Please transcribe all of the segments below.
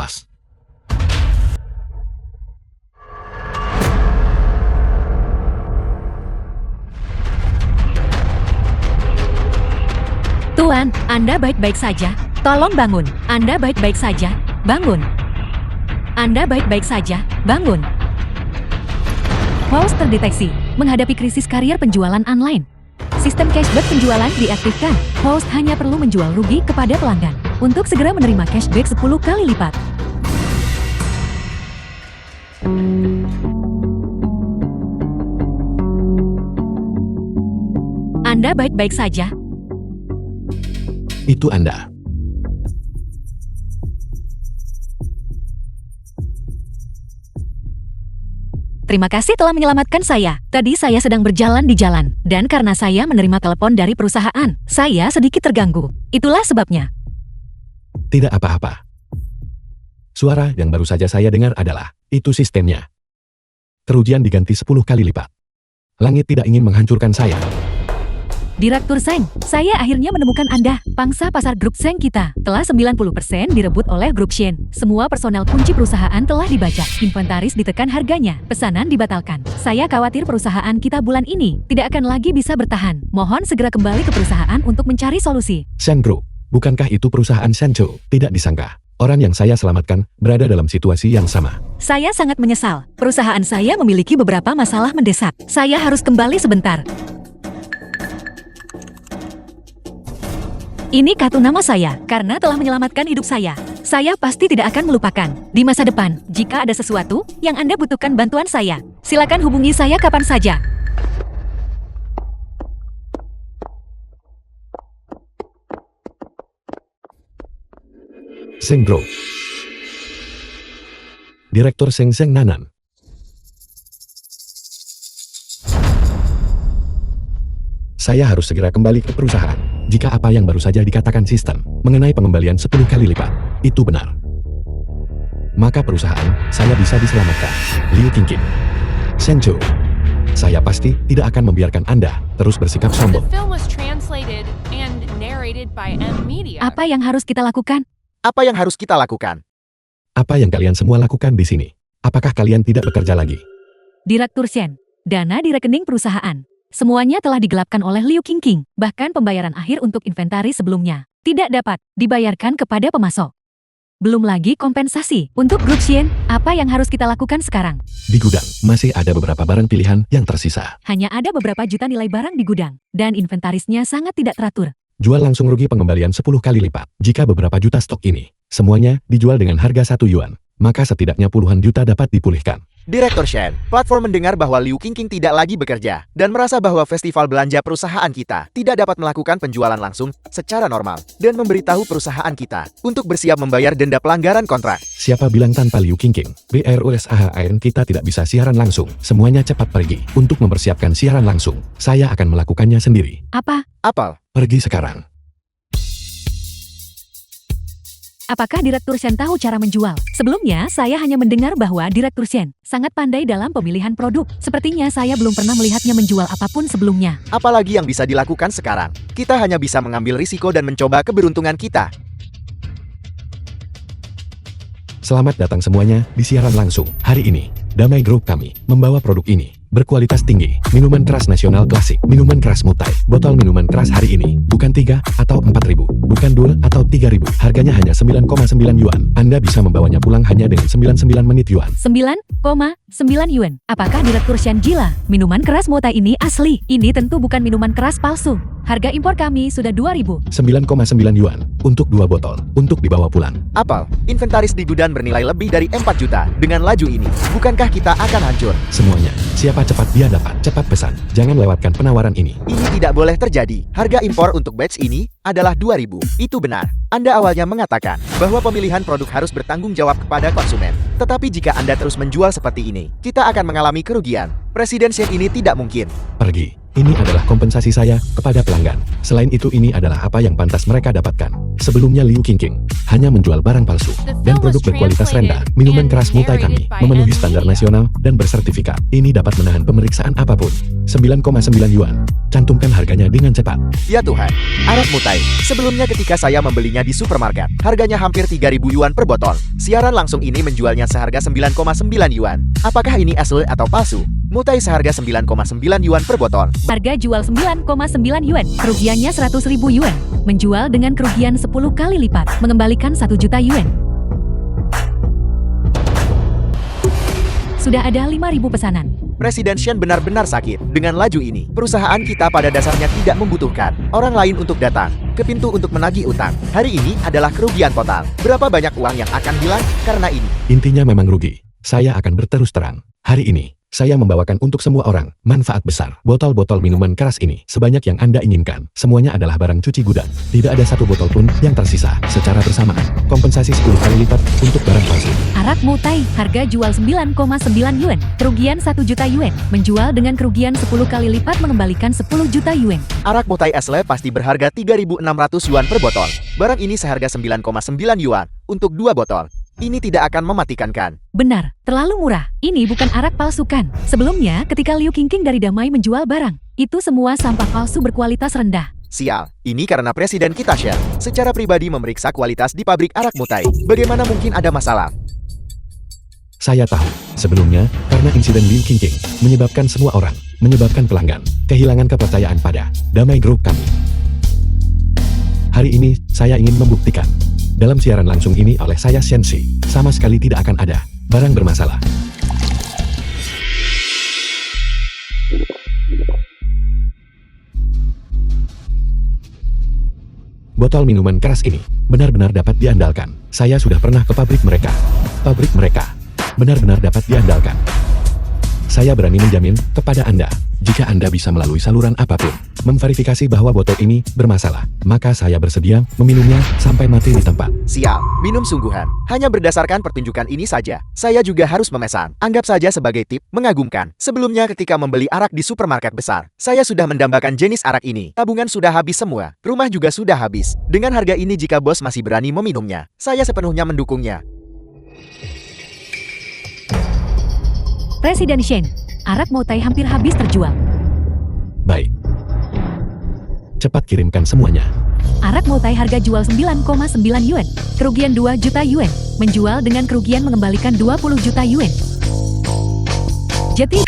awas. Tuan, Anda baik-baik saja. Tolong bangun. Anda baik-baik saja. Bangun. Anda baik-baik saja. Bangun. Pause terdeteksi. Menghadapi krisis karier penjualan online. Sistem cashback penjualan diaktifkan. Host hanya perlu menjual rugi kepada pelanggan untuk segera menerima cashback 10 kali lipat. Anda baik-baik saja. Itu Anda. Terima kasih telah menyelamatkan saya. Tadi saya sedang berjalan di jalan, dan karena saya menerima telepon dari perusahaan, saya sedikit terganggu. Itulah sebabnya. Tidak apa-apa. Suara yang baru saja saya dengar adalah, itu sistemnya. Kerugian diganti 10 kali lipat. Langit tidak ingin menghancurkan saya. Direktur Seng, saya akhirnya menemukan Anda. Pangsa pasar grup Seng kita telah 90% direbut oleh grup Shen. Semua personel kunci perusahaan telah dibajak. Inventaris ditekan harganya. Pesanan dibatalkan. Saya khawatir perusahaan kita bulan ini tidak akan lagi bisa bertahan. Mohon segera kembali ke perusahaan untuk mencari solusi. Shen Group, bukankah itu perusahaan Sencho? Tidak disangka. Orang yang saya selamatkan berada dalam situasi yang sama. Saya sangat menyesal. Perusahaan saya memiliki beberapa masalah mendesak. Saya harus kembali sebentar. Ini kartu nama saya, karena telah menyelamatkan hidup saya. Saya pasti tidak akan melupakan. Di masa depan, jika ada sesuatu yang Anda butuhkan bantuan saya, silakan hubungi saya kapan saja. Seng Group. Direktur Seng Nanan. Saya harus segera kembali ke perusahaan. Jika apa yang baru saja dikatakan sistem mengenai pengembalian 10 kali lipat, itu benar. Maka perusahaan saya bisa diselamatkan. Liu Qingqing. Sencho. Saya pasti tidak akan membiarkan Anda terus bersikap sombong. Apa yang harus kita lakukan? Apa yang harus kita lakukan? Apa yang kalian semua lakukan di sini? Apakah kalian tidak bekerja lagi? Direktur Shen, dana di rekening perusahaan. Semuanya telah digelapkan oleh Liu Qingqing. Bahkan pembayaran akhir untuk inventaris sebelumnya tidak dapat dibayarkan kepada pemasok. Belum lagi kompensasi untuk grup Shen. Apa yang harus kita lakukan sekarang? Di gudang, masih ada beberapa barang pilihan yang tersisa. Hanya ada beberapa juta nilai barang di gudang, dan inventarisnya sangat tidak teratur. Jual langsung rugi pengembalian 10 kali lipat. Jika beberapa juta stok ini, semuanya dijual dengan harga 1 yuan, maka setidaknya puluhan juta dapat dipulihkan. Direktur Shen, platform mendengar bahwa Liu Qingqing tidak lagi bekerja dan merasa bahwa festival belanja perusahaan kita tidak dapat melakukan penjualan langsung secara normal dan memberitahu perusahaan kita untuk bersiap membayar denda pelanggaran kontrak. Siapa bilang tanpa Liu Qingqing, BRUSAHAN kita tidak bisa siaran langsung. Semuanya cepat pergi. Untuk mempersiapkan siaran langsung, saya akan melakukannya sendiri. Apa? Apel. Pergi sekarang. Apakah Direktur Shen tahu cara menjual? Sebelumnya, saya hanya mendengar bahwa Direktur Shen sangat pandai dalam pemilihan produk. Sepertinya saya belum pernah melihatnya menjual apapun sebelumnya. Apalagi yang bisa dilakukan sekarang? Kita hanya bisa mengambil risiko dan mencoba keberuntungan kita. Selamat datang semuanya di siaran langsung. Hari ini, Damai Group kami membawa produk ini. Berkualitas tinggi, minuman keras nasional klasik, minuman keras mutai. Botol minuman keras hari ini, bukan 3 atau 4.000, bukan 2 atau 3.000. Harganya hanya 9,9 yuan. Anda bisa membawanya pulang hanya dengan 99 menit yuan. 9,9 yuan. Apakah Direktur Shen gila? Minuman keras mutai ini asli. Ini tentu bukan minuman keras palsu. Harga impor kami sudah 2.000. 9,9 yuan untuk 2 botol, untuk dibawa pulang. Apel, inventaris di gudang bernilai lebih dari 4 juta. Dengan laju ini, bukankah kita akan hancur? Semuanya, siapa cepat dia dapat. Cepat pesan, jangan lewatkan penawaran ini. Ini tidak boleh terjadi. Harga impor untuk batch ini adalah 2.000. Itu benar. Anda awalnya mengatakan bahwa pemilihan produk harus bertanggung jawab kepada konsumen. Tetapi jika Anda terus menjual seperti ini, kita akan mengalami kerugian. Presiden Shen ini tidak mungkin. Pergi. Ini adalah kompensasi saya kepada pelanggan. Selain itu ini adalah apa yang pantas mereka dapatkan. Sebelumnya Liu Qingqing hanya menjual barang palsu dan produk berkualitas rendah. Minuman keras mutai kami memenuhi standar nasional dan bersertifikat. Ini dapat menahan pemeriksaan apapun. 9,9 yuan. Cantumkan harganya dengan cepat. Ya Tuhan, arak mutai. Sebelumnya ketika saya membelinya di supermarket, harganya hampir 3.000 yuan per botol. Siaran langsung ini menjualnya seharga 9,9 yuan. Apakah ini asli atau palsu? Mutai seharga 9,9 yuan per botol. Harga jual 9,9 yuan, kerugiannya 100.000 yuan. Menjual dengan kerugian 10 kali lipat, mengembalikan 1 juta yuan. Sudah ada 5.000 pesanan. Presiden Shen benar-benar sakit. Dengan laju ini, perusahaan kita pada dasarnya tidak membutuhkan orang lain untuk datang ke pintu untuk menagih utang. Hari ini adalah kerugian total. Berapa banyak uang yang akan hilang karena ini? Intinya memang rugi. Saya akan berterus terang. Hari ini, saya membawakan untuk semua orang manfaat besar. Botol-botol minuman keras ini sebanyak yang Anda inginkan. Semuanya adalah barang cuci gudang. Tidak ada satu botol pun yang tersisa. Secara bersamaan, kompensasi 10 kali lipat untuk barang palsu. Arak mutai, harga jual 9,9 yuan, kerugian 1 juta yuan. Menjual dengan kerugian 10 kali lipat, mengembalikan 10 juta yuan. Arak mutai asli pasti berharga 3.600 yuan per botol. Barang ini seharga 9,9 yuan untuk 2 botol. Ini tidak akan mematikan kan? Benar, terlalu murah. Ini bukan arak palsu kan? Sebelumnya, ketika Liu Qingqing dari Damai menjual barang, itu semua sampah palsu berkualitas rendah. Sial, ini karena Presiden kita Shen secara pribadi memeriksa kualitas di pabrik arak mutai. Bagaimana mungkin ada masalah? Saya tahu, sebelumnya, karena insiden Liu Qingqing, menyebabkan semua orang, menyebabkan pelanggan, kehilangan kepercayaan pada Damai Group kami. Hari ini, saya ingin membuktikan. Dalam siaran langsung ini oleh saya Shenxi, sama sekali tidak akan ada barang bermasalah. Botol minuman keras ini benar-benar dapat diandalkan. Saya sudah pernah ke pabrik mereka. Pabrik mereka benar-benar dapat diandalkan. Saya berani menjamin kepada Anda, jika Anda bisa melalui saluran apapun, memverifikasi bahwa botol ini bermasalah, maka saya bersedia meminumnya sampai mati di tempat. Sial, minum sungguhan. Hanya berdasarkan pertunjukan ini saja, saya juga harus memesan. Anggap saja sebagai tip, mengagumkan. Sebelumnya ketika membeli arak di supermarket besar, saya sudah mendambakan jenis arak ini. Tabungan sudah habis semua, rumah juga sudah habis. Dengan harga ini jika bos masih berani meminumnya, saya sepenuhnya mendukungnya. Presiden Shen, arak mutai hampir habis terjual. Baik. Cepat kirimkan semuanya. Arak mutai harga jual 9,9 yuan, kerugian 2 juta yuan. Menjual dengan kerugian, mengembalikan 20 juta yuan. Jadi,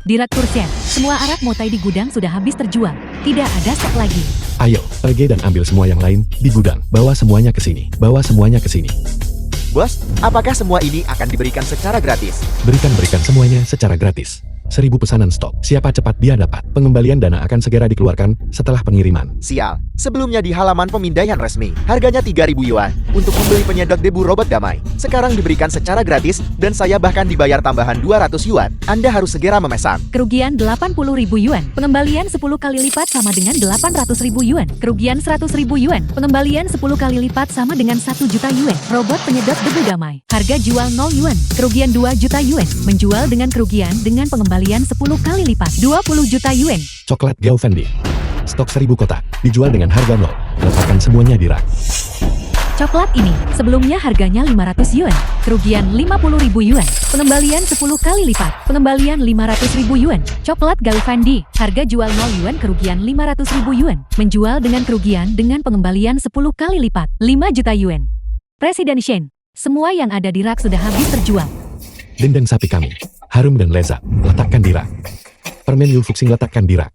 Direktur Shen, semua arak mutai di gudang sudah habis terjual. Tidak ada stok lagi. Ayo, pergi dan ambil semua yang lain di gudang. Bawa semuanya ke sini. Bawa semuanya ke sini. Bos, apakah semua ini akan diberikan secara gratis? Berikan semuanya secara gratis. 1.000 pesanan stok. Siapa cepat dia dapat. Pengembalian dana akan segera dikeluarkan setelah pengiriman. Sial, sebelumnya di halaman pemindaian resmi, harganya 3.000 yuan untuk membeli penyedot debu robot Damai. Sekarang diberikan secara gratis dan saya bahkan dibayar tambahan 200 yuan. Anda harus segera memesan. Kerugian 80.000 yuan, pengembalian 10 kali lipat sama dengan 800.000 yuan. Kerugian 100.000 yuan, pengembalian 10 kali lipat sama dengan 1 juta yuan. Robot penyedot debu Damai, harga jual 0 yuan, kerugian 2 juta yuan. Menjual dengan kerugian dengan pengembalian 10 kali lipat, 20 juta yuan. Coklat Gao Fendi. Stok 1.000 kotak, dijual dengan harga 0. Letakkan semuanya di rak. Coklat ini, sebelumnya harganya 500 yuan, kerugian 50.000 yuan, pengembalian 10 kali lipat, pengembalian 500.000 yuan. Coklat Gao Fendi, harga jual 0 yuan, kerugian 500.000 yuan. Menjual dengan kerugian dengan pengembalian 10 kali lipat, 5 juta yuan. Presiden Shen, semua yang ada di rak sudah habis terjual. Dendeng sapi kami, harum dan lezat, letakkan di rak. Permen Yu Fuxing letakkan di rak.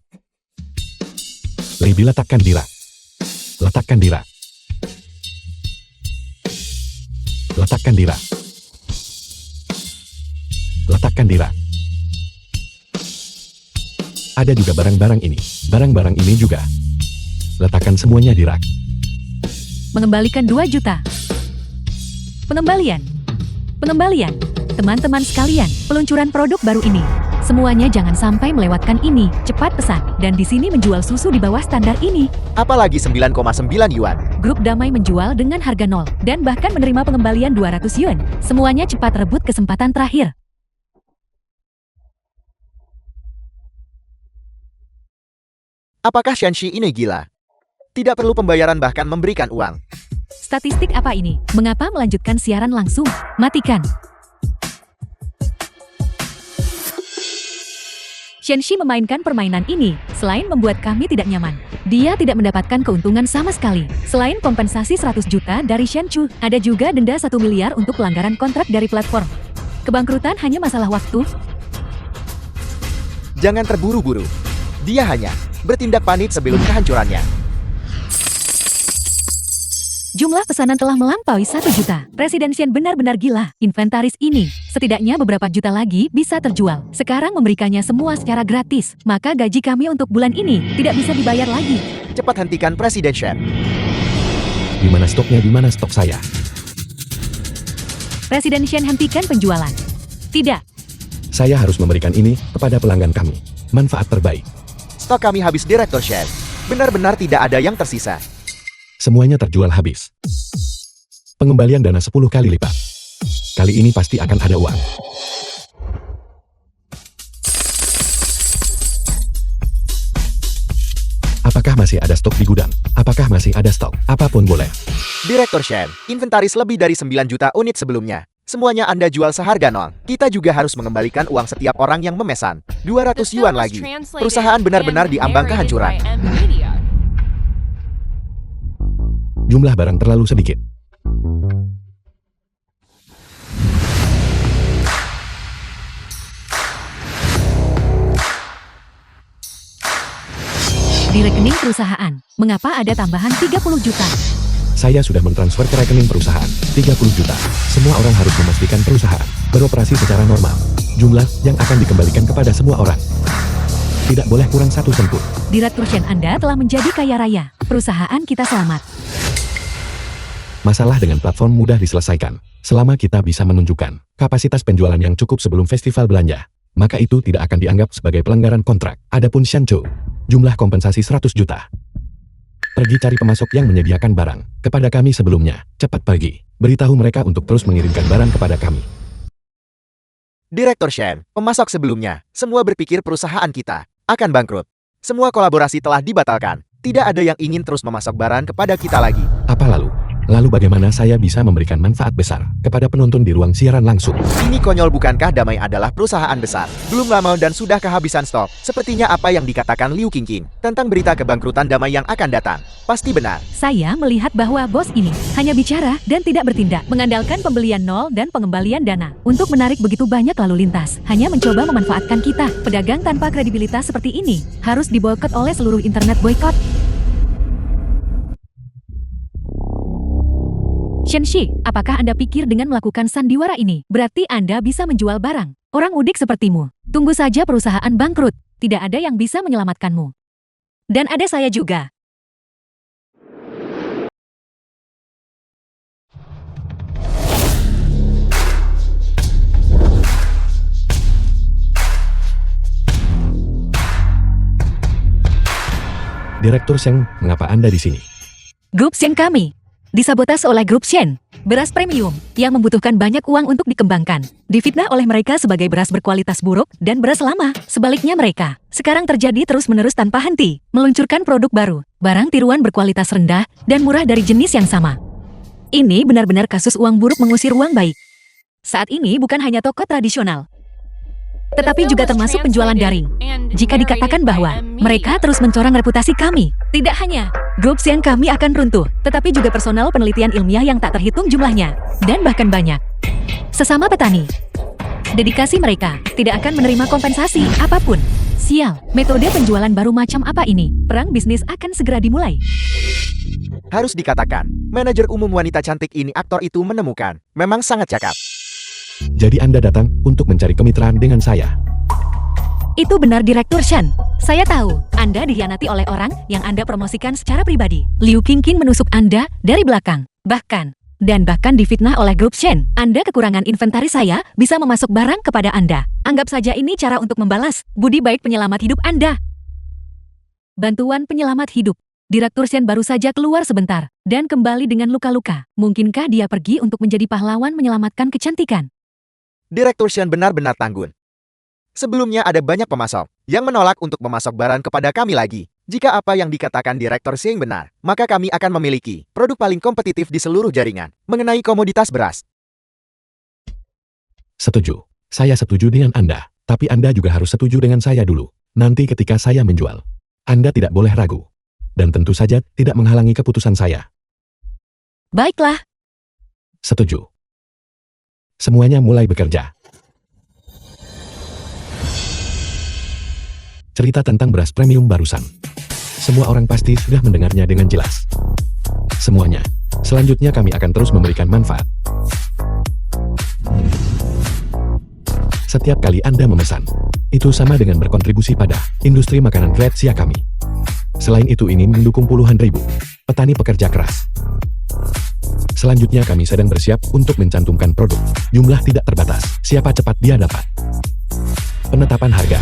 Libi letakkan di rak. Letakkan di rak. Letakkan di rak. Letakkan di rak. Ada juga barang-barang ini. Barang-barang ini juga. Letakkan semuanya di rak. Mengembalikan 2 juta. Pengembalian. Pengembalian. Teman-teman sekalian, peluncuran produk baru ini. Semuanya jangan sampai melewatkan ini. Cepat pesan. Dan di sini menjual susu di bawah standar ini. Apalagi 9,9 yuan. Grup Damai menjual dengan harga 0 dan bahkan menerima pengembalian 200 yuan. Semuanya cepat rebut kesempatan terakhir. Apakah Shenxi ini gila? Tidak perlu pembayaran bahkan memberikan uang. Statistik apa ini? Mengapa melanjutkan siaran langsung? Matikan. Shenxi memainkan permainan ini, selain membuat kami tidak nyaman. Dia tidak mendapatkan keuntungan sama sekali. Selain kompensasi 100 juta dari Shenchu, ada juga denda 1 miliar untuk pelanggaran kontrak dari platform. Kebangkrutan hanya masalah waktu. Jangan terburu-buru. Dia hanya bertindak panik sebelum kehancurannya. Jumlah pesanan telah melampaui 1 juta. Presiden Shen benar-benar gila. Inventaris ini, setidaknya beberapa juta lagi bisa terjual. Sekarang memberikannya semua secara gratis. Maka gaji kami untuk bulan ini tidak bisa dibayar lagi. Cepat hentikan Presiden Shen. Di mana stoknya, di mana stok saya? Presiden Shen hentikan penjualan. Tidak. Saya harus memberikan ini kepada pelanggan kami. Manfaat terbaik. Stok kami habis, Direktur Shen. Benar-benar tidak ada yang tersisa. Semuanya terjual habis. Pengembalian dana 10 kali lipat. Kali ini pasti akan ada uang. Apakah masih ada stok di gudang? Apakah masih ada stok? Apapun boleh. Direktur Shen, inventaris lebih dari 9 juta unit sebelumnya. Semuanya Anda jual seharga nol. Kita juga harus mengembalikan uang setiap orang yang memesan. 200 yuan lagi. Perusahaan benar-benar diambang kehancuran. Jumlah barang terlalu sedikit. Di rekening perusahaan, mengapa ada tambahan 30 juta? Saya sudah mentransfer ke rekening perusahaan 30 juta. Semua orang harus memastikan perusahaan beroperasi secara normal. Jumlah yang akan dikembalikan kepada semua orang. Tidak boleh kurang 1 sen pun. Direktur Shen Anda telah menjadi kaya raya. Perusahaan kita selamat. Masalah dengan platform mudah diselesaikan. Selama kita bisa menunjukkan kapasitas penjualan yang cukup sebelum festival belanja, maka itu tidak akan dianggap sebagai pelanggaran kontrak. Adapun Shenchu, jumlah kompensasi 100 juta. Pergi cari pemasok yang menyediakan barang kepada kami sebelumnya. Cepat pergi. Beritahu mereka untuk terus mengirimkan barang kepada kami. Direktur Shen, pemasok sebelumnya, semua berpikir perusahaan kita akan bangkrut. Semua kolaborasi telah dibatalkan. Tidak ada yang ingin terus memasok barang kepada kita lagi. Apa lalu? Lalu bagaimana saya bisa memberikan manfaat besar kepada penonton di ruang siaran langsung? Ini konyol, bukankah Damai adalah perusahaan besar? Belum lama dan sudah kehabisan stok. Sepertinya apa yang dikatakan Liu Qingqing tentang berita kebangkrutan Damai yang akan datang. Pasti benar. Saya melihat bahwa bos ini hanya bicara dan tidak bertindak. Mengandalkan pembelian nol dan pengembalian dana. Untuk menarik begitu banyak lalu lintas. Hanya mencoba memanfaatkan kita. Pedagang tanpa kredibilitas seperti ini harus diboikot oleh seluruh internet boykot. Shenxi, apakah Anda pikir dengan melakukan sandiwara ini, berarti Anda bisa menjual barang? Orang udik sepertimu. Tunggu saja perusahaan bangkrut. Tidak ada yang bisa menyelamatkanmu. Dan ada saya juga. Direktur Shen, mengapa Anda di sini? Grup Shen kami disabotas oleh grup Shen. Beras premium yang membutuhkan banyak uang untuk dikembangkan. Difitnah oleh mereka sebagai beras berkualitas buruk dan beras lama. Sebaliknya mereka sekarang terjadi terus-menerus tanpa henti. Meluncurkan produk baru, barang tiruan berkualitas rendah dan murah dari jenis yang sama. Ini benar-benar kasus uang buruk mengusir uang baik. Saat ini bukan hanya toko tradisional, tetapi juga termasuk penjualan daring. Jika dikatakan bahwa mereka terus mencorang reputasi kami, tidak hanya grup Shen kami akan runtuh, tetapi juga personal penelitian ilmiah yang tak terhitung jumlahnya, dan bahkan banyak sesama petani. Dedikasi mereka tidak akan menerima kompensasi apapun. Sial, metode penjualan baru macam apa ini? Perang bisnis akan segera dimulai. Harus dikatakan, manajer umum wanita cantik ini aktor itu menemukan. Memang sangat cakap. Jadi Anda datang untuk mencari kemitraan dengan saya. Itu benar, Direktur Shen. Saya tahu, Anda dikhianati oleh orang yang Anda promosikan secara pribadi. Liu Qingqing menusuk Anda dari belakang. Bahkan difitnah oleh grup Shen. Anda kekurangan inventaris, saya bisa memasok barang kepada Anda. Anggap saja ini cara untuk membalas budi baik penyelamat hidup Anda. Bantuan penyelamat hidup. Direktur Shen baru saja keluar sebentar dan kembali dengan luka-luka. Mungkinkah dia pergi untuk menjadi pahlawan menyelamatkan kecantikan? Direktur Shen benar-benar tanggun. Sebelumnya ada banyak pemasok yang menolak untuk memasok barang kepada kami lagi. Jika apa yang dikatakan Direktur Seng benar, maka kami akan memiliki produk paling kompetitif di seluruh jaringan mengenai komoditas beras. Setuju. Saya setuju dengan Anda, tapi Anda juga harus setuju dengan saya dulu. Nanti ketika saya menjual, Anda tidak boleh ragu. Dan tentu saja tidak menghalangi keputusan saya. Baiklah, Setuju. Semuanya mulai bekerja. Cerita tentang beras premium barusan. Semua orang pasti sudah mendengarnya dengan jelas. Semuanya. Selanjutnya kami akan terus memberikan manfaat. Setiap kali Anda memesan, itu sama dengan berkontribusi pada industri makanan red Sia kami. Selain itu ini mendukung puluhan ribu petani pekerja keras. Selanjutnya kami sedang bersiap untuk mencantumkan produk. Jumlah tidak terbatas. Siapa cepat dia dapat. Penetapan harga.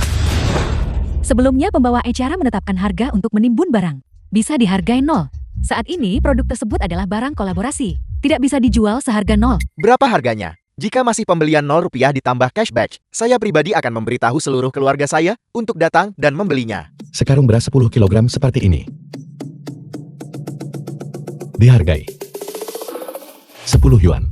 sebelumnya pembawa acara menetapkan harga untuk menimbun barang. Bisa dihargai nol. Saat ini produk tersebut adalah barang kolaborasi. Tidak bisa dijual seharga nol. Berapa harganya? Jika masih pembelian Rp0 ditambah cashback, saya pribadi akan memberitahu seluruh keluarga saya untuk datang dan membelinya. Sekarung beras 10 kg seperti ini. Dihargai 10 yuan.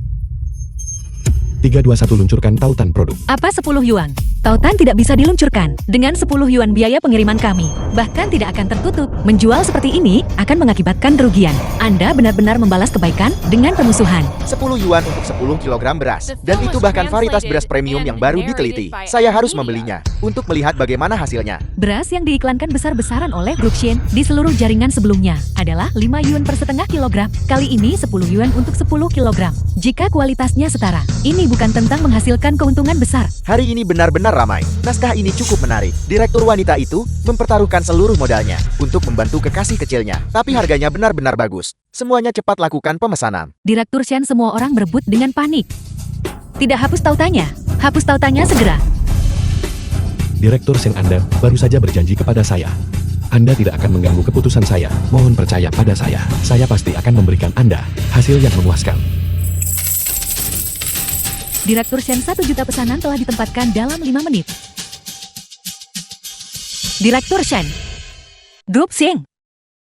321 luncurkan tautan produk. Apa 10 yuan? Tautan tidak bisa diluncurkan. Dengan 10 yuan biaya pengiriman kami, bahkan tidak akan tertutup. Menjual seperti ini akan mengakibatkan kerugian. Anda benar-benar membalas kebaikan dengan pemusuhan. 10 yuan untuk 10 kg beras. Dan itu bahkan varietas beras premium yang baru diteliti. Saya harus membelinya untuk melihat bagaimana hasilnya. Beras yang diiklankan besar-besaran oleh grup Shen di seluruh jaringan sebelumnya adalah 5 yuan per setengah kilogram. Kali ini 10 yuan untuk 10 kilogram. Jika kualitasnya setara, ini bukan tentang menghasilkan keuntungan besar. Hari ini benar-benar ramai. Naskah ini cukup menarik. Direktur wanita itu mempertaruhkan seluruh modalnya untuk membantu kekasih kecilnya. Tapi harganya benar-benar bagus. Semuanya cepat lakukan pemesanan. Direktur Shen semua orang berebut dengan panik. Tidak hapus tautannya. Hapus tautannya segera. Direktur Seng Anda baru saja berjanji kepada saya. Anda tidak akan mengganggu keputusan saya. Mohon percaya pada saya. Saya pasti akan memberikan Anda hasil yang memuaskan. Direktur Shen 1 juta pesanan telah ditempatkan dalam 5 menit. Direktur Shen. Grup Sing.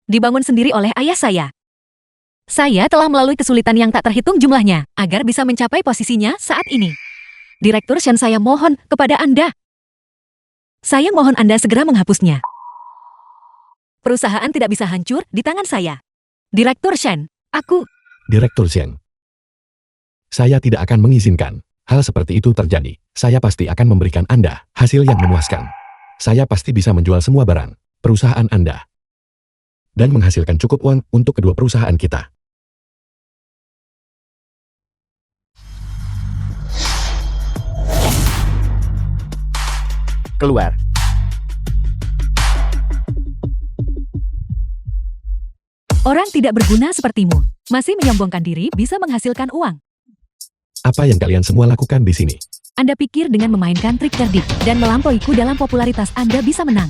Dibangun sendiri oleh ayah saya. Saya telah melalui kesulitan yang tak terhitung jumlahnya agar bisa mencapai posisinya saat ini. Direktur Shen, saya mohon kepada Anda. Saya mohon Anda segera menghapusnya. Perusahaan tidak bisa hancur di tangan saya. Direktur Shen, aku... Direktur Seng. Saya tidak akan mengizinkan hal seperti itu terjadi. Saya pasti akan memberikan Anda hasil yang memuaskan. Saya pasti bisa menjual semua barang perusahaan Anda dan menghasilkan cukup uang untuk kedua perusahaan kita. Keluar. Orang tidak berguna sepertimu, masih menyombongkan diri bisa menghasilkan uang. Apa yang kalian semua lakukan di sini? Anda pikir dengan memainkan trik cerdik dan melampauiku dalam popularitas Anda bisa menang?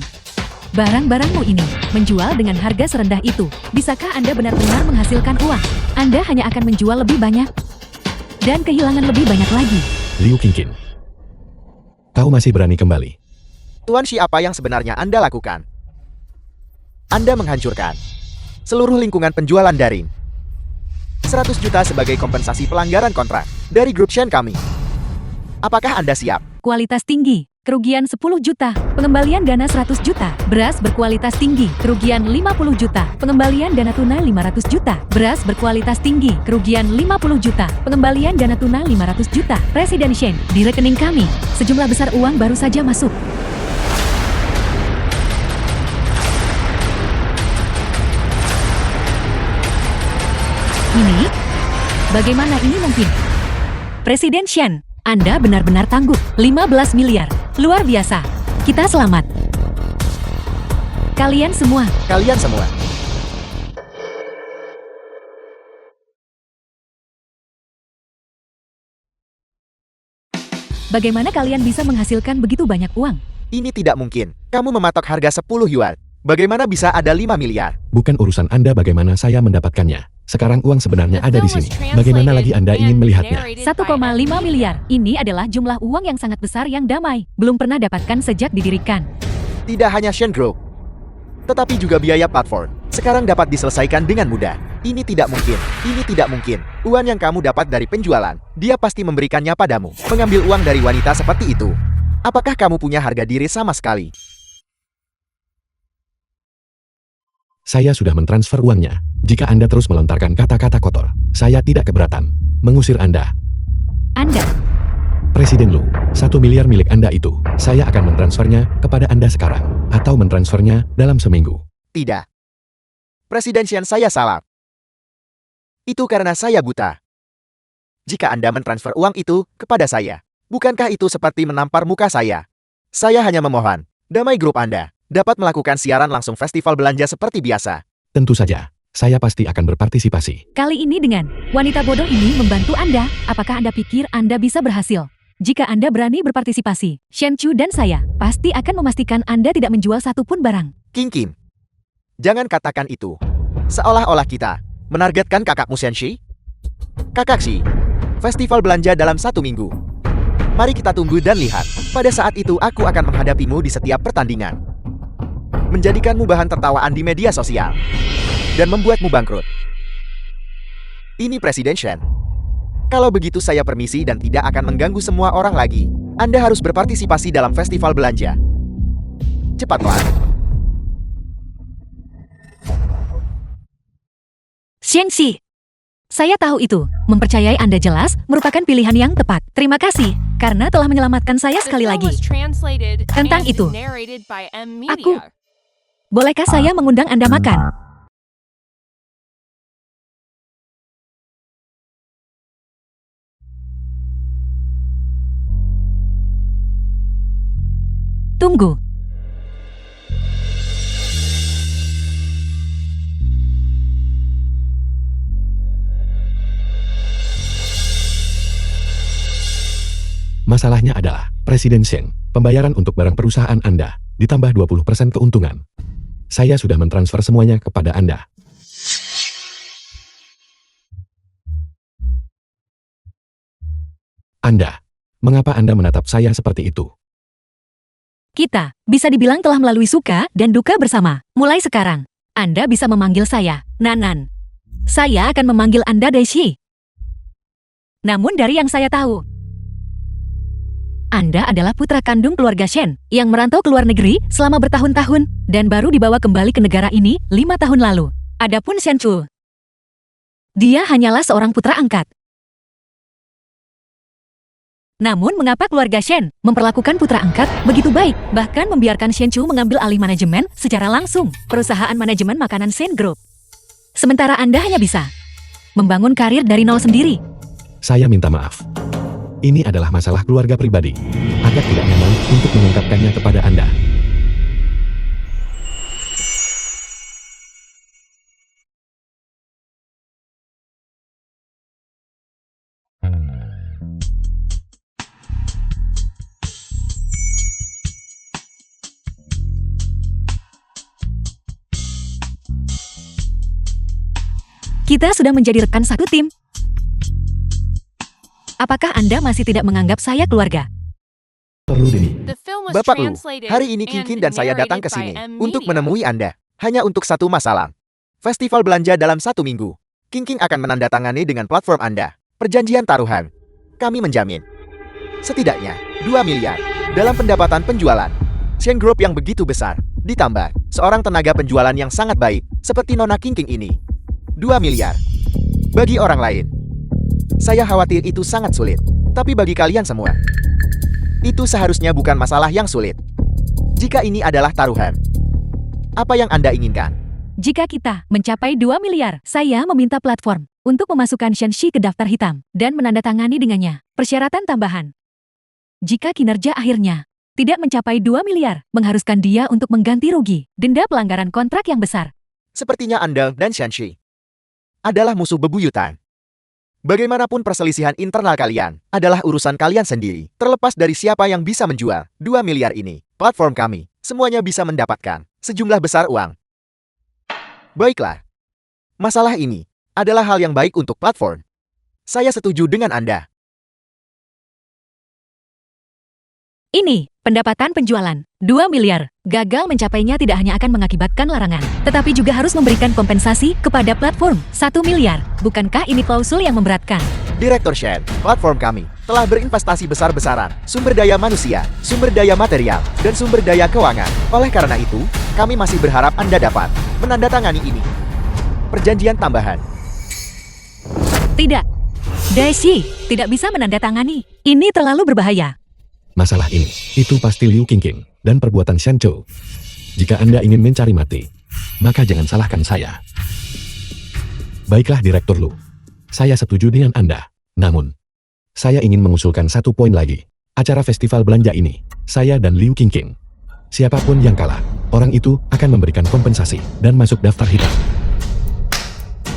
Barang-barangmu ini menjual dengan harga serendah itu. Bisakah Anda benar-benar menghasilkan uang? Anda hanya akan menjual lebih banyak dan kehilangan lebih banyak lagi. Liu Qingqin. Kau masih berani kembali? Tuan Shi, apa yang sebenarnya Anda lakukan? Anda menghancurkan seluruh lingkungan penjualan daring. 100 juta sebagai kompensasi pelanggaran kontrak dari grup Shen kami. Apakah Anda siap? Kualitas tinggi, kerugian 10 juta, pengembalian dana 100 juta. Beras berkualitas tinggi, kerugian 50 juta, pengembalian dana tunai 500 juta. Beras berkualitas tinggi, kerugian 50 juta, pengembalian dana tunai 500 juta. Presiden Shen, di rekening kami, sejumlah besar uang baru saja masuk. Ini? Bagaimana ini mungkin? Presiden Shen, Anda benar-benar tangguh. 15 miliar. Luar biasa. Kita selamat. Kalian semua. Kalian semua. Bagaimana kalian bisa menghasilkan begitu banyak uang? Ini tidak mungkin. Kamu mematok harga 10 yuan. Bagaimana bisa ada 5 miliar? Bukan urusan Anda bagaimana saya mendapatkannya. Sekarang uang sebenarnya ada di sini. Bagaimana lagi Anda ingin melihatnya? 1,5 miliar. Ini adalah jumlah uang yang sangat besar yang damai. Belum pernah dapatkan sejak didirikan. Tidak hanya Shen Group. tetapi juga biaya platform. Sekarang dapat diselesaikan dengan mudah. Ini tidak mungkin. Ini tidak mungkin. Uang yang kamu dapat dari penjualan, dia pasti memberikannya padamu. Mengambil uang dari wanita seperti itu. Apakah kamu punya harga diri sama sekali? Saya sudah mentransfer uangnya. Jika Anda terus melontarkan kata-kata kotor, saya tidak keberatan mengusir Anda. Anda, Presiden Lu, 1 miliar milik Anda itu, saya akan mentransfernya kepada Anda sekarang, atau mentransfernya dalam seminggu. Tidak. Presiden Xian, saya salah. Itu karena saya buta. Jika Anda mentransfer uang itu kepada saya, bukankah itu seperti menampar muka saya? Saya hanya memohon, Damai Group Anda dapat melakukan siaran langsung festival belanja seperti biasa. Tentu saja, saya pasti akan berpartisipasi. kali ini dengan wanita bodoh ini membantu Anda, apakah Anda pikir Anda bisa berhasil? Jika Anda berani berpartisipasi, Shen Chu dan saya pasti akan memastikan Anda tidak menjual satupun barang. King Kim, jangan katakan itu. Seolah-olah kita menargetkan kakakmu Shen Shi. Kakak Shi, festival belanja dalam 1 minggu. Mari kita tunggu dan lihat. Pada saat itu aku akan menghadapimu di setiap pertandingan. Menjadikanmu bahan tertawaan di media sosial. Dan membuatmu bangkrut. Ini Presiden Shen. Kalau begitu saya permisi dan tidak akan mengganggu semua orang lagi. Anda harus berpartisipasi dalam festival belanja. Cepatlah. Shen Shi, saya tahu itu. Mempercayai Anda jelas merupakan pilihan yang tepat. Terima kasih karena telah menyelamatkan saya sekali lagi. Tentang itu, aku, bolehkah saya mengundang Anda makan? Tunggu. Masalahnya adalah, Presiden Shen, pembayaran untuk barang perusahaan Anda, ditambah 20% keuntungan. Saya sudah mentransfer semuanya kepada Anda. Anda, mengapa Anda menatap saya seperti itu? Kita bisa dibilang telah melalui suka dan duka bersama. Mulai sekarang, Anda bisa memanggil saya Nanan. Saya akan memanggil Anda Daishi. Namun dari yang saya tahu, Anda adalah putra kandung keluarga Shen yang merantau ke luar negeri selama bertahun-tahun dan baru dibawa kembali ke negara ini 5 tahun lalu. Adapun Shen Chu, dia hanyalah seorang putra angkat. Namun mengapa keluarga Shen memperlakukan putra angkat begitu baik, bahkan membiarkan Shen Chu mengambil alih manajemen secara langsung perusahaan manajemen makanan Shen Group. Sementara Anda hanya bisa membangun karir dari nol sendiri. Saya minta maaf. Ini adalah masalah keluarga pribadi. Agak tidak nyaman untuk mengungkapkannya kepada Anda. Kita sudah menjadi rekan satu tim. Apakah Anda masih tidak menganggap saya keluarga? Perlu Dini. Bapak Lu, hari ini King Kim dan saya datang ke sini untuk menemui Anda. Hanya untuk satu masalah. Festival belanja dalam 1 minggu. King Kim akan menandatangani dengan platform Anda. Perjanjian taruhan. Kami menjamin. Setidaknya 2 miliar dalam pendapatan penjualan. Shen Group yang begitu besar. Ditambah seorang tenaga penjualan yang sangat baik seperti Nona King Kim ini. 2 miliar. Bagi orang lain, saya khawatir itu sangat sulit. Tapi bagi kalian semua, itu seharusnya bukan masalah yang sulit. Jika ini adalah taruhan, apa yang Anda inginkan? Jika kita mencapai 2 miliar, saya meminta platform untuk memasukkan Shen Shi ke daftar hitam dan menandatangani dengannya persyaratan tambahan. Jika kinerja akhirnya tidak mencapai 2 miliar, mengharuskan dia untuk mengganti rugi denda pelanggaran kontrak yang besar. Sepertinya Anda dan Shen Shi adalah musuh bebuyutan. Bagaimanapun perselisihan internal kalian adalah urusan kalian sendiri. Terlepas dari siapa yang bisa menjual 2 miliar ini, platform kami semuanya bisa mendapatkan sejumlah besar uang. Baiklah. Masalah ini adalah hal yang baik untuk platform. Saya setuju dengan Anda. Ini pendapatan penjualan 2 miliar Gagal mencapainya tidak hanya akan mengakibatkan larangan, tetapi juga harus memberikan kompensasi kepada platform 1 miliar. Bukankah ini klausul yang memberatkan? Direktur Shen, platform kami telah berinvestasi besar-besaran, sumber daya manusia, sumber daya material, dan sumber daya keuangan. Oleh karena itu, kami masih berharap Anda dapat menandatangani ini. Perjanjian tambahan. Tidak. Daisy, tidak bisa menandatangani. Ini terlalu berbahaya. Masalah ini, itu pasti Liu Qingqing dan perbuatan Shen Zhou. Jika Anda ingin mencari mati, maka jangan salahkan saya. Baiklah Direktur Lu, saya setuju dengan Anda. Namun, saya ingin mengusulkan satu poin lagi. Acara festival belanja ini, saya dan Liu Qingqing. Siapapun yang kalah, orang itu akan memberikan kompensasi dan masuk daftar hitam.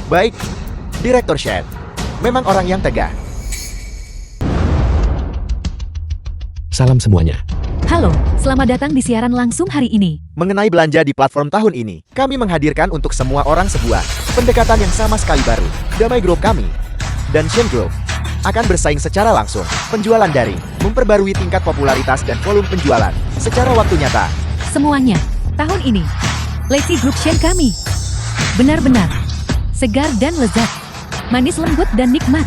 Baik, Direktur Shen, memang orang yang tegar. Salam semuanya. Halo, selamat datang di siaran langsung hari ini. Mengenai belanja di platform tahun ini, kami menghadirkan untuk semua orang sebuah pendekatan yang sama sekali baru. Damai Group kami dan Shen Group akan bersaing secara langsung. Penjualan daring, memperbarui tingkat popularitas dan volume penjualan secara waktu nyata. Semuanya, tahun ini, Leci Group Shen kami. Benar-benar, segar dan lezat. Manis lembut dan nikmat.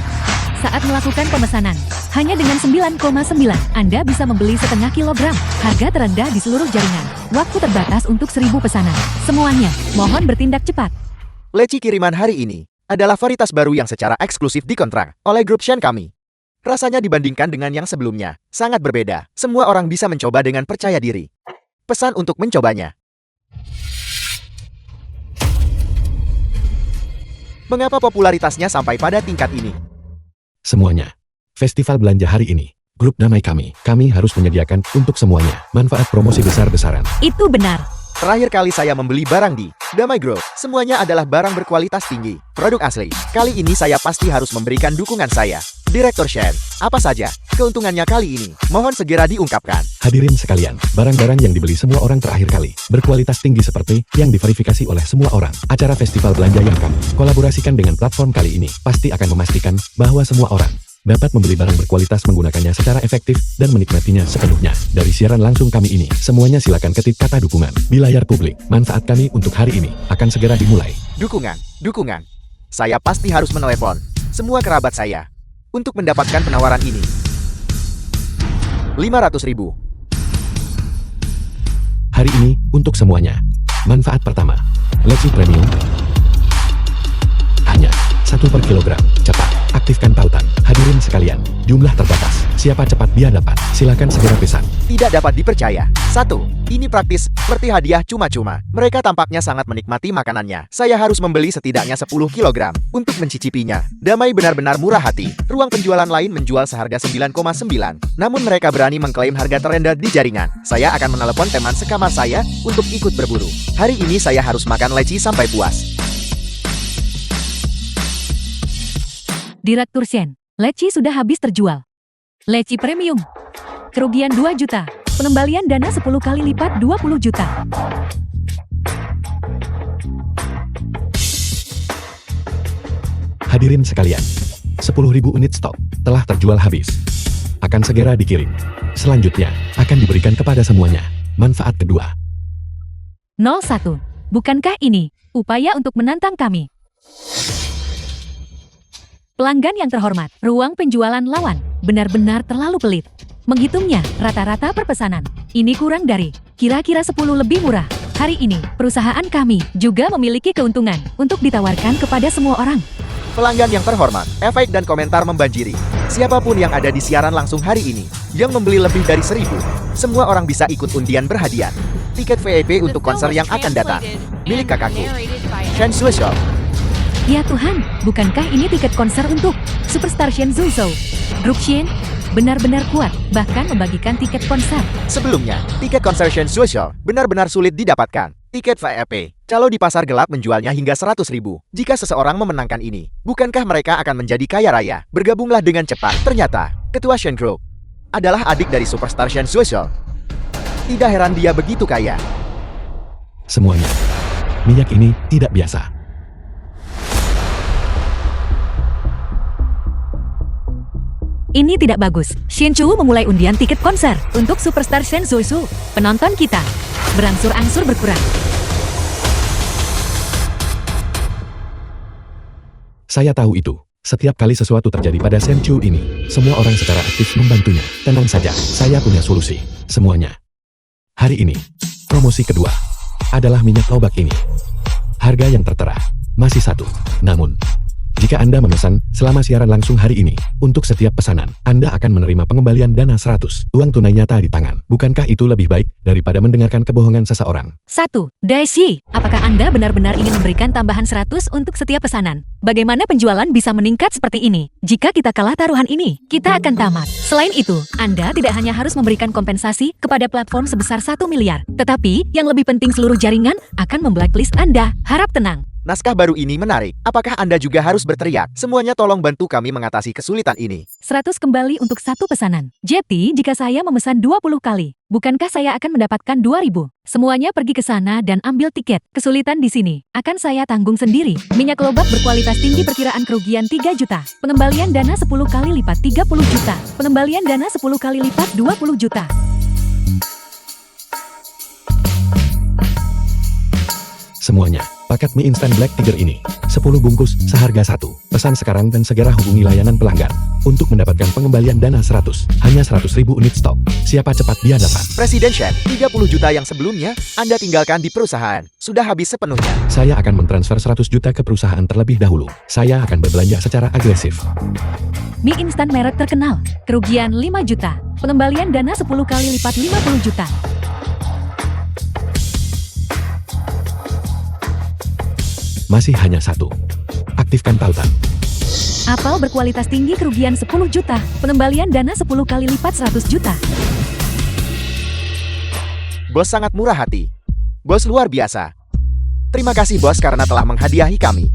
Saat melakukan pemesanan, hanya dengan 9,9 Anda bisa membeli setengah kilogram. Harga terendah di seluruh jaringan. Waktu terbatas untuk 1000 pesanan. Semuanya, mohon bertindak cepat. Leci kiriman hari ini adalah varietas baru yang secara eksklusif dikontrak oleh grup Shen kami. Rasanya dibandingkan dengan yang sebelumnya, sangat berbeda. Semua orang bisa mencoba dengan percaya diri. Pesan untuk mencobanya. Mengapa popularitasnya sampai pada tingkat ini? Semuanya. Festival belanja hari ini, grup Damai kami harus menyediakan untuk semuanya manfaat promosi besar-besaran. Itu benar. Terakhir kali saya membeli barang di Damai Group, semuanya adalah barang berkualitas tinggi, produk asli. Kali ini saya pasti harus memberikan dukungan saya. Direktur Shen, apa saja keuntungannya kali ini? Mohon segera diungkapkan. Hadirin sekalian, barang-barang yang dibeli semua orang terakhir kali, berkualitas tinggi seperti yang diverifikasi oleh semua orang. Acara festival belanja yang kami kolaborasikan dengan platform kali ini, pasti akan memastikan bahwa semua orang dapat membeli barang berkualitas menggunakannya secara efektif dan menikmatinya sepenuhnya. Dari siaran langsung kami ini, semuanya silakan ketik kata dukungan di layar publik. Manfaat kami untuk hari ini akan segera dimulai. Dukungan. Saya pasti harus menelepon semua kerabat saya untuk mendapatkan penawaran ini. 500.000. Hari ini, untuk semuanya. Manfaat pertama, Leci Premium. Hanya 1 per kilogram. Cepat, aktifkan tautan. Hadirin sekalian, jumlah terbatas. Siapa cepat dia dapat. Silakan segera pesan. Tidak dapat dipercaya. 1. Ini praktis, seperti hadiah cuma-cuma. Mereka tampaknya sangat menikmati makanannya. Saya harus membeli setidaknya 10 kg untuk mencicipinya. Damai benar-benar murah hati. Ruang penjualan lain menjual seharga 9,9. Namun mereka berani mengklaim harga terendah di jaringan. Saya akan menelepon teman sekamar saya untuk ikut berburu. Hari ini saya harus makan leci sampai puas. Direktur Shen, Leci sudah habis terjual. Leci Premium. Kerugian 2 juta. Pengembalian dana 10 kali lipat 20 juta. Hadirin sekalian, 10.000 unit stok telah terjual habis. Akan segera dikirim. Selanjutnya, akan diberikan kepada semuanya. Manfaat kedua. 01. Bukankah ini upaya untuk menantang kami? Pelanggan yang terhormat, ruang penjualan lawan benar-benar terlalu pelit. Menghitungnya, rata-rata per pesanan ini kurang dari kira-kira 10 lebih murah. Hari ini, perusahaan kami juga memiliki keuntungan untuk ditawarkan kepada semua orang. Pelanggan yang terhormat, efek dan komentar membanjiri. Siapapun yang ada di siaran langsung hari ini, yang membeli lebih dari 1.000, semua orang bisa ikut undian berhadiah. Tiket VIP untuk konser yang akan datang, milik kakakku, Shen Zhou. Ya Tuhan, bukankah ini tiket konser untuk Superstar Shen Zhou? Grup Shen benar-benar kuat, bahkan membagikan tiket konser. Sebelumnya, tiket konser Shen Zhou benar-benar sulit didapatkan. Tiket VIP, calo di pasar gelap menjualnya hingga 100.000. Jika seseorang memenangkan ini, bukankah mereka akan menjadi kaya raya? Bergabunglah dengan cepat. Ternyata, Ketua Shen Group adalah adik dari Superstar Shen Zhou. Tidak heran dia begitu kaya. Semuanya, minyak ini tidak biasa. Ini tidak bagus. Shen Zhou memulai undian tiket konser untuk Superstar Shen Zhou. Penonton kita berangsur-angsur berkurang. Saya tahu itu. Setiap kali sesuatu terjadi pada Shen Chu ini, semua orang secara aktif membantunya. Tenang saja, saya punya solusi. Semuanya. Hari ini, promosi kedua adalah minyak lobak ini. Harga yang tertera masih satu. Namun, jika Anda memesan selama siaran langsung hari ini, untuk setiap pesanan, Anda akan menerima pengembalian dana 100 uang tunai nyata di tangan. Bukankah itu lebih baik daripada mendengarkan kebohongan seseorang? 1. Daisy, apakah Anda benar-benar ingin memberikan tambahan 100 untuk setiap pesanan? Bagaimana penjualan bisa meningkat seperti ini? Jika kita kalah taruhan ini, kita akan tamat. Selain itu, Anda tidak hanya harus memberikan kompensasi kepada platform sebesar 1 miliar, tetapi yang lebih penting seluruh jaringan akan memblacklist Anda. Harap tenang. Naskah baru ini menarik. Apakah Anda juga harus berteriak? Semuanya tolong bantu kami mengatasi kesulitan ini. 100 kembali untuk satu pesanan. Jadi, jika saya memesan 20 kali, bukankah saya akan mendapatkan 2.000? Semuanya pergi ke sana dan ambil tiket. Kesulitan di sini akan saya tanggung sendiri. Minyak lobak berkualitas tinggi, perkiraan kerugian 3 juta. Pengembalian dana 10 kali lipat 30 juta. Pengembalian dana 10 kali lipat 20 juta. Semuanya. Paket mie instan Black Tiger ini, 10 bungkus seharga 1. Pesan sekarang dan segera hubungi layanan pelanggan untuk mendapatkan pengembalian dana 100. Hanya 100.000 unit stok. Siapa cepat dia dapat. Presiden Shen, 30 juta yang sebelumnya Anda tinggalkan di perusahaan sudah habis sepenuhnya. Saya akan mentransfer 100 juta ke perusahaan terlebih dahulu. Saya akan berbelanja secara agresif. Mie instan merek terkenal, kerugian 5 juta. Pengembalian dana 10 kali lipat 50 juta. Masih hanya satu. Aktifkan tautan. Apel berkualitas tinggi, kerugian 10 juta. Pengembalian dana 10 kali lipat 100 juta. Bos sangat murah hati. Bos luar biasa. Terima kasih bos karena telah menghadiahi kami.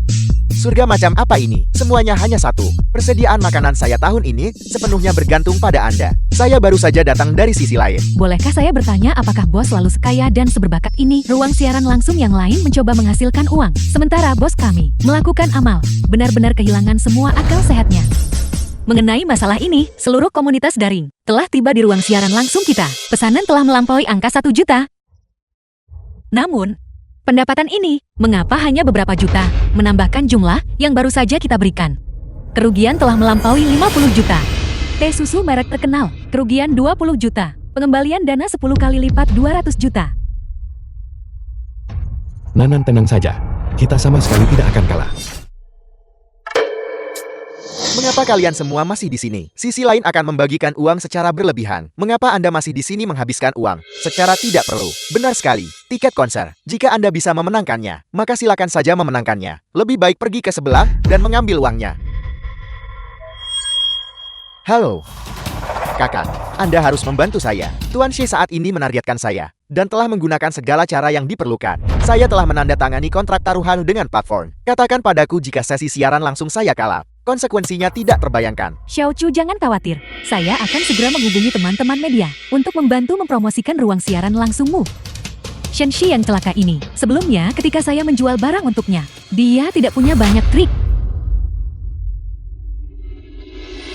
Surga macam apa ini? Semuanya hanya satu. Persediaan makanan saya tahun ini sepenuhnya bergantung pada Anda. Saya baru saja datang dari sisi lain. Bolehkah saya bertanya apakah bos selalu sekaya dan seberbakat ini? Ruang siaran langsung yang lain mencoba menghasilkan uang. Sementara bos kami melakukan amal. Benar-benar kehilangan semua akal sehatnya. Mengenai masalah ini, seluruh komunitas daring telah tiba di ruang siaran langsung kita. Pesanan telah melampaui angka 1 juta. Namun, pendapatan ini, mengapa hanya beberapa juta? Menambahkan jumlah yang baru saja kita berikan. Kerugian telah melampaui 50 juta. Teh susu merek terkenal, kerugian 20 juta. Pengembalian dana 10 kali lipat 200 juta. Nanan tenang saja. Kita sama sekali tidak akan kalah. Mengapa kalian semua masih di sini? Sisi lain akan membagikan uang secara berlebihan. Mengapa Anda masih di sini menghabiskan uang secara tidak perlu? Benar sekali, tiket konser. Jika Anda bisa memenangkannya, maka silakan saja memenangkannya. Lebih baik pergi ke sebelah dan mengambil uangnya. Halo, kakak. Anda harus membantu saya. Tuan Shi saat ini menargetkan saya dan telah menggunakan segala cara yang diperlukan. Saya telah menandatangani kontrak taruhan dengan platform. Katakan padaku jika sesi siaran langsung saya kalah. Konsekuensinya tidak terbayangkan. Xiao Chu, jangan khawatir. Saya akan segera menghubungi teman-teman media untuk membantu mempromosikan ruang siaran langsungmu. Shen Shi yang celaka ini, sebelumnya ketika saya menjual barang untuknya, dia tidak punya banyak trik.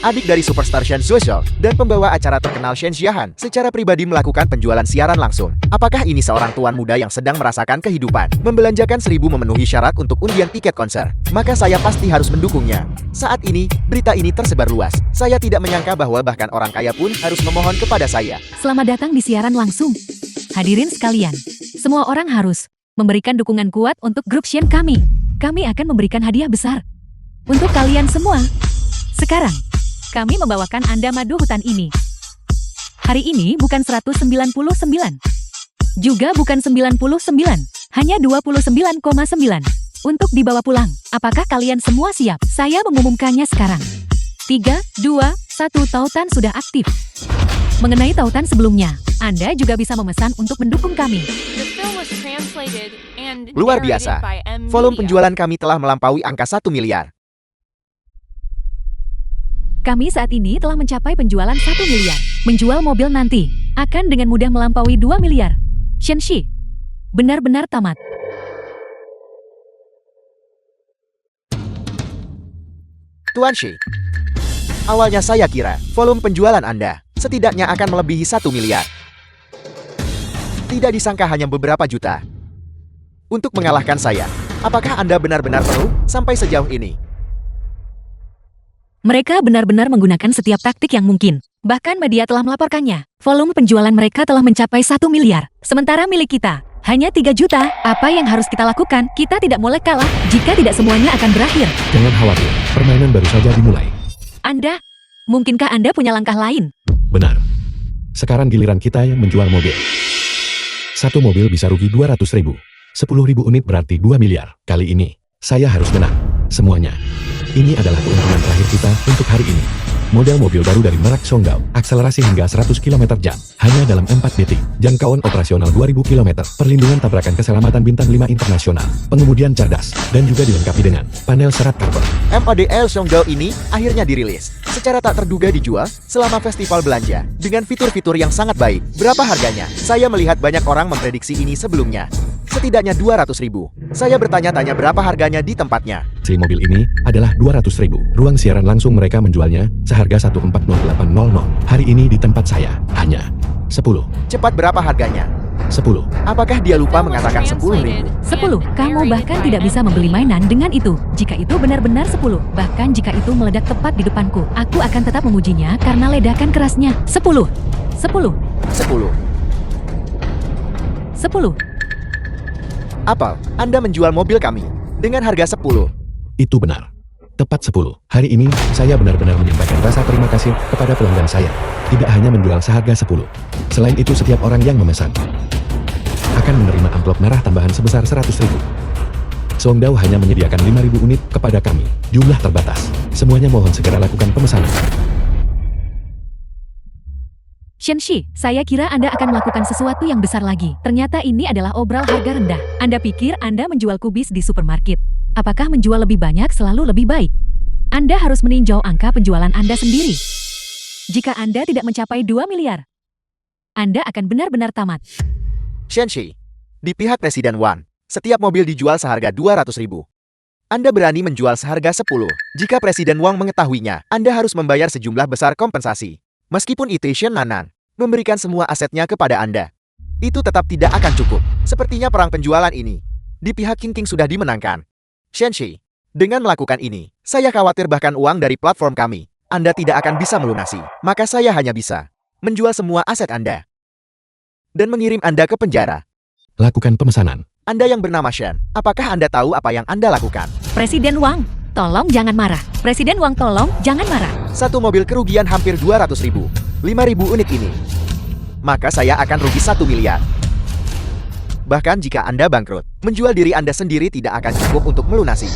Adik dari superstar Shen Zuoxiao dan pembawa acara terkenal Shen Xiahan secara pribadi melakukan penjualan siaran langsung. Apakah ini seorang tuan muda yang sedang merasakan kehidupan? Membelanjakan 1.000 memenuhi syarat untuk undian tiket konser. Maka saya pasti harus mendukungnya. Saat ini, berita ini tersebar luas. Saya tidak menyangka bahwa bahkan orang kaya pun harus memohon kepada saya. Selamat datang di siaran langsung. Hadirin sekalian, semua orang harus memberikan dukungan kuat untuk grup Shen kami. Kami akan memberikan hadiah besar untuk kalian semua. Sekarang, kami membawakan Anda madu hutan ini. Hari ini bukan 199, juga bukan 99, hanya 29,9 untuk dibawa pulang. Apakah kalian semua siap? Saya mengumumkannya sekarang. 3, 2, 1, tautan sudah aktif. Mengenai tautan sebelumnya, Anda juga bisa memesan untuk mendukung kami. Luar biasa. Volume penjualan kami telah melampaui angka 1 miliar. Kami saat ini telah mencapai penjualan 1 miliar. Menjual mobil nanti akan dengan mudah melampaui 2 miliar. Shen Shi, benar-benar tamat. Tuan Shi, awalnya saya kira volume penjualan Anda setidaknya akan melebihi 1 miliar. Tidak disangka hanya beberapa juta. Untuk mengalahkan saya, apakah Anda benar-benar perlu sampai sejauh ini? Mereka benar-benar menggunakan setiap taktik yang mungkin. Bahkan media telah melaporkannya. Volume penjualan mereka telah mencapai 1 miliar. Sementara milik kita hanya 3 juta. Apa yang harus kita lakukan? Kita tidak boleh kalah jika tidak semuanya akan berakhir. Jangan khawatir, permainan baru saja dimulai. Anda, mungkinkah Anda punya langkah lain? Benar. Sekarang giliran kita yang menjual mobil. Satu mobil bisa rugi 200.000. 10.000 unit berarti 2 miliar. Kali ini, saya harus menang. Semuanya. Ini adalah keuntungan terakhir kita untuk hari ini. Model mobil baru dari merek Songgao, akselerasi hingga 100 km/jam, hanya dalam 4 detik, jangkauan operasional 2000 km, perlindungan tabrakan keselamatan bintang 5 internasional, pengemudian cerdas, dan juga dilengkapi dengan panel serat karbon. MODL Songgao ini akhirnya dirilis. Secara tak terduga dijual selama festival belanja, dengan fitur-fitur yang sangat baik. Berapa harganya? Saya melihat banyak orang memprediksi ini sebelumnya. Setidaknya 200.000. Saya bertanya-tanya berapa harganya di tempatnya. Si mobil ini adalah 200.000. Ruang siaran langsung mereka menjualnya seharga 140800. Hari ini di tempat saya hanya 10. Cepat berapa harganya? 10. Apakah dia lupa mengatakan 10.000? 10. Kamu bahkan tidak bisa membeli mainan dengan itu. Jika itu benar-benar 10, bahkan jika itu meledak tepat di depanku, aku akan tetap memujinya karena ledakan kerasnya. 10. 10. 10. 10. Apple, Anda menjual mobil kami dengan harga 10. Itu benar. Tepat 10. Hari ini, saya benar-benar menyampaikan rasa terima kasih kepada pelanggan saya. Tidak hanya menjual seharga 10. Selain itu setiap orang yang memesan akan menerima amplop merah tambahan sebesar 100.000. Songgao hanya menyediakan 5.000 unit kepada kami. Jumlah terbatas. Semuanya mohon segera lakukan pemesanan. Shenshi, saya kira Anda akan melakukan sesuatu yang besar lagi. Ternyata ini adalah obral harga rendah. Anda pikir Anda menjual kubis di supermarket. Apakah menjual lebih banyak selalu lebih baik? Anda harus meninjau angka penjualan Anda sendiri. Jika Anda tidak mencapai 2 miliar, Anda akan benar-benar tamat. Shenshi, di pihak Presiden Wang, setiap mobil dijual seharga 200.000. Anda berani menjual seharga 10. Jika Presiden Wang mengetahuinya, Anda harus membayar sejumlah besar kompensasi. Meskipun Shen Nanan memberikan semua asetnya kepada Anda, itu tetap tidak akan cukup. Sepertinya perang penjualan ini di pihak King sudah dimenangkan. Shenshi, dengan melakukan ini, saya khawatir bahkan uang dari platform kami, Anda tidak akan bisa melunasi. Maka saya hanya bisa menjual semua aset Anda dan mengirim Anda ke penjara. Lakukan pemesanan. Anda yang bernama Shen, apakah Anda tahu apa yang Anda lakukan? Presiden Wang, tolong jangan marah. Presiden Wang, tolong jangan marah. Satu mobil kerugian hampir 200.000. 5.000 unit ini. Maka saya akan rugi 1 miliar. Bahkan jika Anda bangkrut, menjual diri Anda sendiri tidak akan cukup untuk melunasi.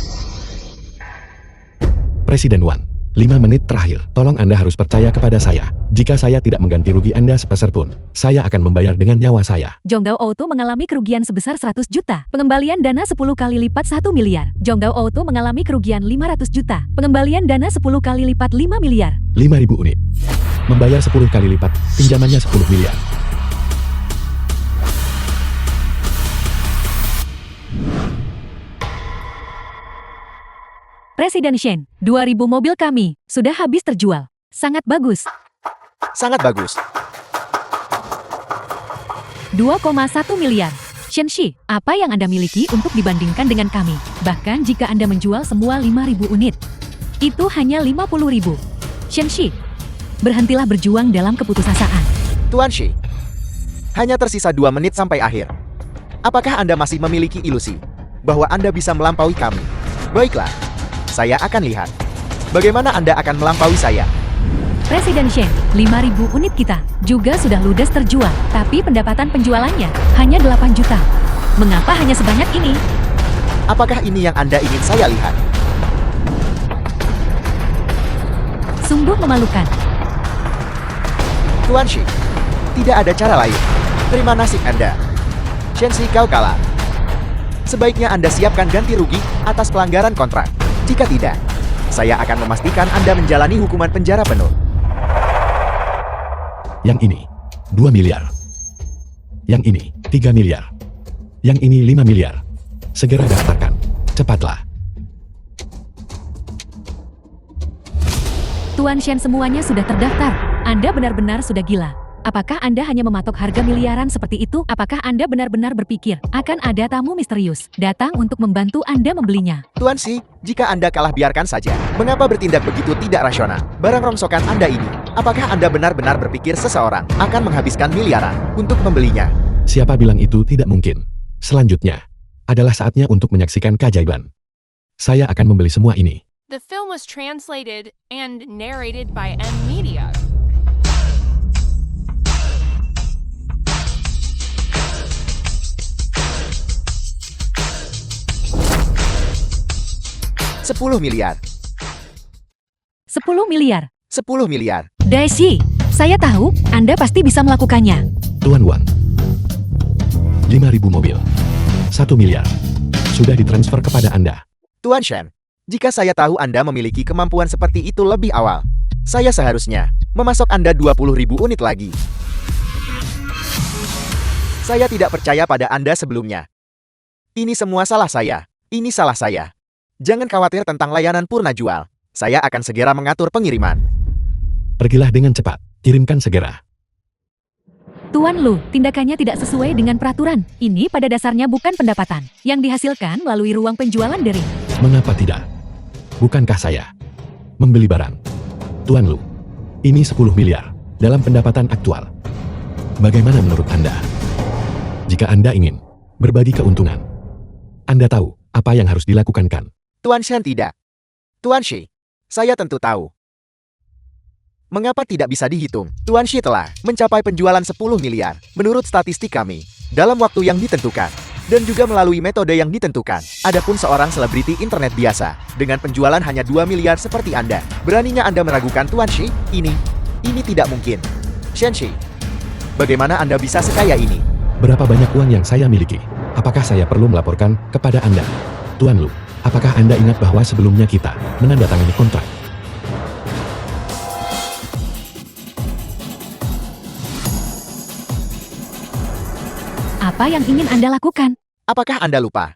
Presiden Wang, 5 menit terakhir. Tolong Anda harus percaya kepada saya. Jika saya tidak mengganti rugi Anda sepeser pun, saya akan membayar dengan nyawa saya. Jonggao Auto mengalami kerugian sebesar 100 juta. Pengembalian dana 10 kali lipat 1 miliar. Jonggao Auto mengalami kerugian 500 juta. Pengembalian dana 10 kali lipat 5 miliar. 5.000 unit. Membayar 10 kali lipat, pinjamannya 10 miliar. Presiden Shen, 2.000 mobil kami sudah habis terjual. Sangat bagus. Sangat bagus. 2,1 miliar. Shenshi, apa yang Anda miliki untuk dibandingkan dengan kami? Bahkan jika Anda menjual semua 5.000 unit, itu hanya 50.000. Shenshi, berhentilah berjuang dalam keputusasaan. Tuan Shi, hanya tersisa 2 menit sampai akhir. Apakah Anda masih memiliki ilusi bahwa Anda bisa melampaui kami? Baiklah, saya akan lihat bagaimana Anda akan melampaui saya. Presiden Shen, 5.000 unit kita juga sudah ludes terjual, tapi pendapatan penjualannya hanya 8 juta. Mengapa hanya sebanyak ini? Apakah ini yang Anda ingin saya lihat? Sungguh memalukan. Tuan Shi, tidak ada cara lain. Terima nasib Anda. Shenshi, kau kalah. Sebaiknya Anda siapkan ganti rugi atas pelanggaran kontrak. Jika tidak, saya akan memastikan Anda menjalani hukuman penjara penuh. Yang ini, 2 miliar. Yang ini, 3 miliar. Yang ini 5 miliar. Segera daftarkan. Cepatlah. Tuan Shen, semuanya sudah terdaftar. Anda benar-benar sudah gila. Apakah Anda hanya mematok harga miliaran seperti itu? Apakah Anda benar-benar berpikir akan ada tamu misterius datang untuk membantu Anda membelinya? Tuan Shi, jika Anda kalah biarkan saja. Mengapa bertindak begitu tidak rasional? Barang rongsokan Anda ini, apakah Anda benar-benar berpikir seseorang akan menghabiskan miliaran untuk membelinya? Siapa bilang itu tidak mungkin? Selanjutnya, adalah saatnya untuk menyaksikan keajaiban. Saya akan membeli semua ini. The film was translated and narrated by M Media. $10 miliar. 10 miliar. 10 miliar. Daisy, saya tahu Anda pasti bisa melakukannya. Tuan Wang. 5.000 mobil. 1 miliar. Sudah ditransfer kepada Anda. Tuan Shen, jika saya tahu Anda memiliki kemampuan seperti itu lebih awal, saya seharusnya memasok Anda 20.000 unit lagi. Saya tidak percaya pada Anda sebelumnya. Ini semua salah saya. Ini salah saya. Jangan khawatir tentang layanan purna jual. Saya akan segera mengatur pengiriman. Pergilah dengan cepat. Kirimkan segera. Tuan Lu, tindakannya tidak sesuai dengan peraturan. Ini pada dasarnya bukan pendapatan yang dihasilkan melalui ruang penjualan daring. Mengapa tidak? Bukankah saya membeli barang? Tuan Lu, ini 10 miliar dalam pendapatan aktual. Bagaimana menurut Anda? Jika Anda ingin berbagi keuntungan, Anda tahu apa yang harus dilakukan kan? Tuan Shen tidak. Tuan Shi, saya tentu tahu. Mengapa tidak bisa dihitung? Tuan Shi telah mencapai penjualan 10 miliar menurut statistik kami dalam waktu yang ditentukan dan juga melalui metode yang ditentukan. Adapun seorang selebriti internet biasa dengan penjualan hanya 2 miliar seperti Anda, beraninya Anda meragukan Tuan Shi? Ini tidak mungkin. Shen Shi, bagaimana Anda bisa sekaya ini? Berapa banyak uang yang saya miliki? Apakah saya perlu melaporkan kepada Anda? Tuan Lu, apakah Anda ingat bahwa sebelumnya kita menandatangani kontrak? Apa yang ingin Anda lakukan? Apakah Anda lupa?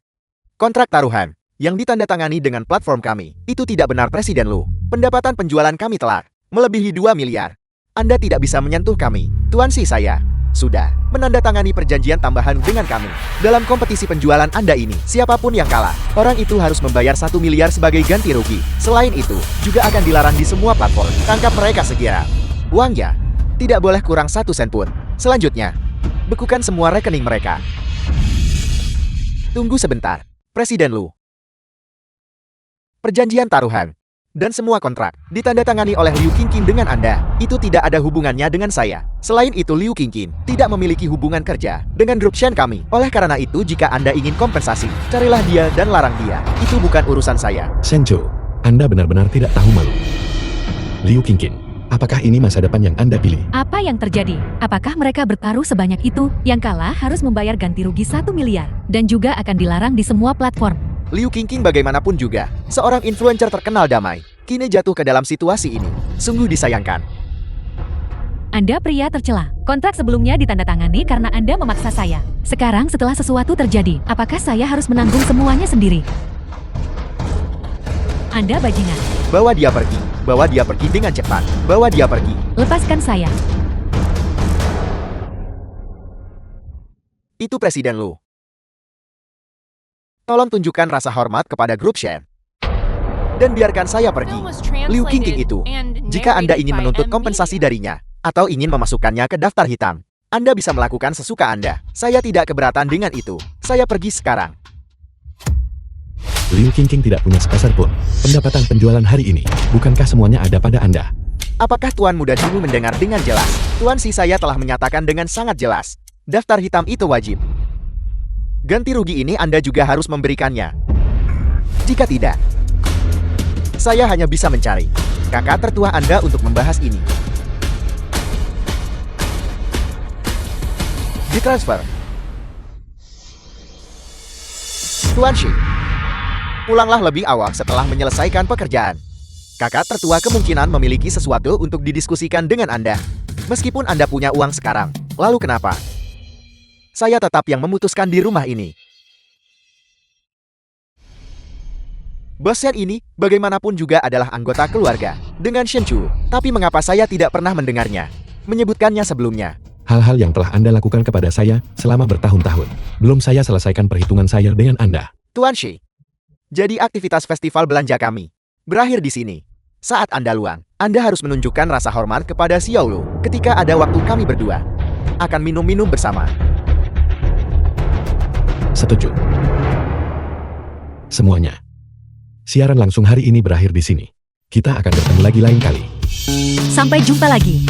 Kontrak taruhan yang ditandatangani dengan platform kami, itu tidak benar Presiden Lu. Pendapatan penjualan kami telah melebihi 2 miliar. Anda tidak bisa menyentuh kami. Tuan Shi, saya sudah menandatangani perjanjian tambahan dengan kami. Dalam kompetisi penjualan Anda ini, siapapun yang kalah, orang itu harus membayar 1 miliar sebagai ganti rugi. Selain itu, juga akan dilarang di semua platform. Tangkap mereka segera. Uangnya tidak boleh kurang 1 sen pun. Selanjutnya, bekukan semua rekening mereka. Tunggu sebentar, Presiden Lu. Perjanjian taruhan dan semua kontrak ditandatangani oleh Liu Qingqin dengan Anda. Itu tidak ada hubungannya dengan saya. Selain itu, Liu Qingqin tidak memiliki hubungan kerja dengan grup Shen kami. Oleh karena itu, jika Anda ingin kompensasi, carilah dia dan larang dia. Itu bukan urusan saya. Sencho, Anda benar-benar tidak tahu malu. Liu Qingqin, apakah ini masa depan yang Anda pilih? Apa yang terjadi? Apakah mereka bertaruh sebanyak itu? Yang kalah harus membayar ganti rugi 1 miliar dan juga akan dilarang di semua platform. Liu Qingqin bagaimanapun juga seorang influencer terkenal damai. Kini jatuh ke dalam situasi ini. Sungguh disayangkan. Anda pria tercela. Kontrak sebelumnya ditandatangani karena Anda memaksa saya. Sekarang setelah sesuatu terjadi, apakah saya harus menanggung semuanya sendiri? Anda bajingan. Bawa dia pergi. Bawa dia pergi dengan cepat. Bawa dia pergi. Lepaskan saya. Itu Presiden Lu. Tolong tunjukkan rasa hormat kepada grup Shen. Dan biarkan saya pergi. Liu Qingqin itu, jika Anda ingin menuntut kompensasi darinya, atau ingin memasukkannya ke daftar hitam, Anda bisa melakukan sesuka Anda. Saya tidak keberatan dengan itu. Saya pergi sekarang. Liu Qingqin tidak punya sepeser pun. Pendapatan penjualan hari ini, bukankah semuanya ada pada Anda? Apakah Tuan muda dulu mendengar dengan jelas? Tuan Shi, saya telah menyatakan dengan sangat jelas. Daftar hitam itu wajib. Ganti rugi ini Anda juga harus memberikannya. Jika tidak, saya hanya bisa mencari kakak tertua Anda untuk membahas ini. Ditransfer. Tuan Shi, pulanglah lebih awal setelah menyelesaikan pekerjaan. Kakak tertua kemungkinan memiliki sesuatu untuk didiskusikan dengan Anda. Meskipun Anda punya uang sekarang, lalu kenapa? Saya tetap yang memutuskan di rumah ini. Bos Shen ini, bagaimanapun juga adalah anggota keluarga dengan Shen Chu. Tapi mengapa saya tidak pernah mendengarnya? menyebutkannya sebelumnya. Hal-hal yang telah Anda lakukan kepada saya selama bertahun-tahun. Belum saya selesaikan perhitungan saya dengan Anda. Tuan Shi, jadi aktivitas festival belanja kami berakhir di sini. Saat Anda luang, Anda harus menunjukkan rasa hormat kepada Xiaolu ketika ada waktu kami berdua akan minum-minum bersama. Setuju. Semuanya. Siaran langsung hari ini berakhir di sini. Kita akan bertemu lagi lain kali. Sampai jumpa lagi.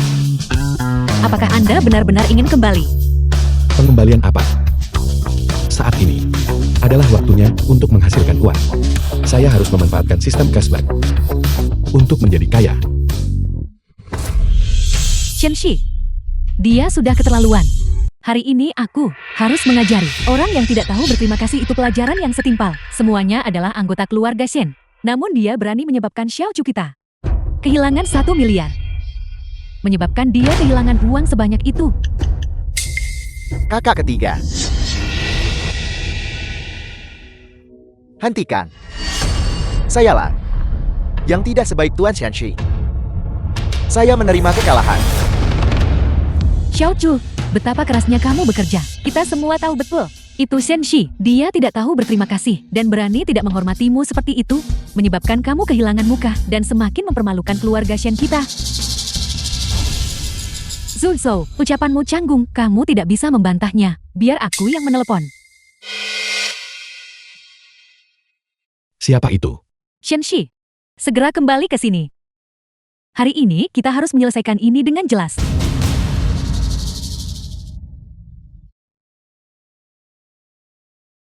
Apakah Anda benar-benar ingin kembali? Pengembalian apa? Saat ini adalah waktunya untuk menghasilkan uang. Saya harus memanfaatkan sistem cashback untuk menjadi kaya. Shenxi, dia sudah keterlaluan. Hari ini aku harus mengajari orang yang tidak tahu berterima kasih itu pelajaran yang setimpal. Semuanya adalah anggota keluarga Shen. Namun dia berani menyebabkan Xiao Chu kita kehilangan 1 miliar. Menyebabkan dia kehilangan uang sebanyak itu. Kakak ketiga. Hentikan. Sayalah yang tidak sebaik Tuan Shenxi. Saya menerima kekalahan. Xiao Chu, betapa kerasnya kamu bekerja. Kita semua tahu betul. Itu Shenxi. Dia tidak tahu berterima kasih dan berani tidak menghormatimu seperti itu, menyebabkan kamu kehilangan muka dan semakin mempermalukan keluarga Shen kita. Zuzou, ucapanmu canggung. Kamu tidak bisa membantahnya. Biar aku yang menelepon. Siapa itu? Shenxi, segera kembali ke sini. Hari ini kita harus menyelesaikan ini dengan jelas.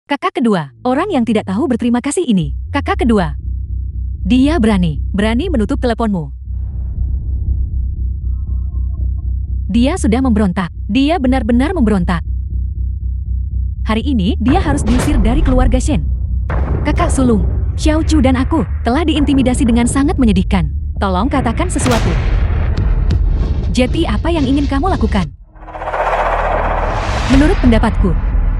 Kakak kedua, orang yang tidak tahu berterima kasih ini. Kakak kedua. Dia berani menutup teleponmu. Dia sudah memberontak. Dia benar-benar memberontak. Hari ini dia harus diusir dari keluarga Shen. Kakak sulung, Xiao Chu dan aku telah diintimidasi dengan sangat menyedihkan. Tolong katakan sesuatu. Jeti, apa yang ingin kamu lakukan? Menurut pendapatku,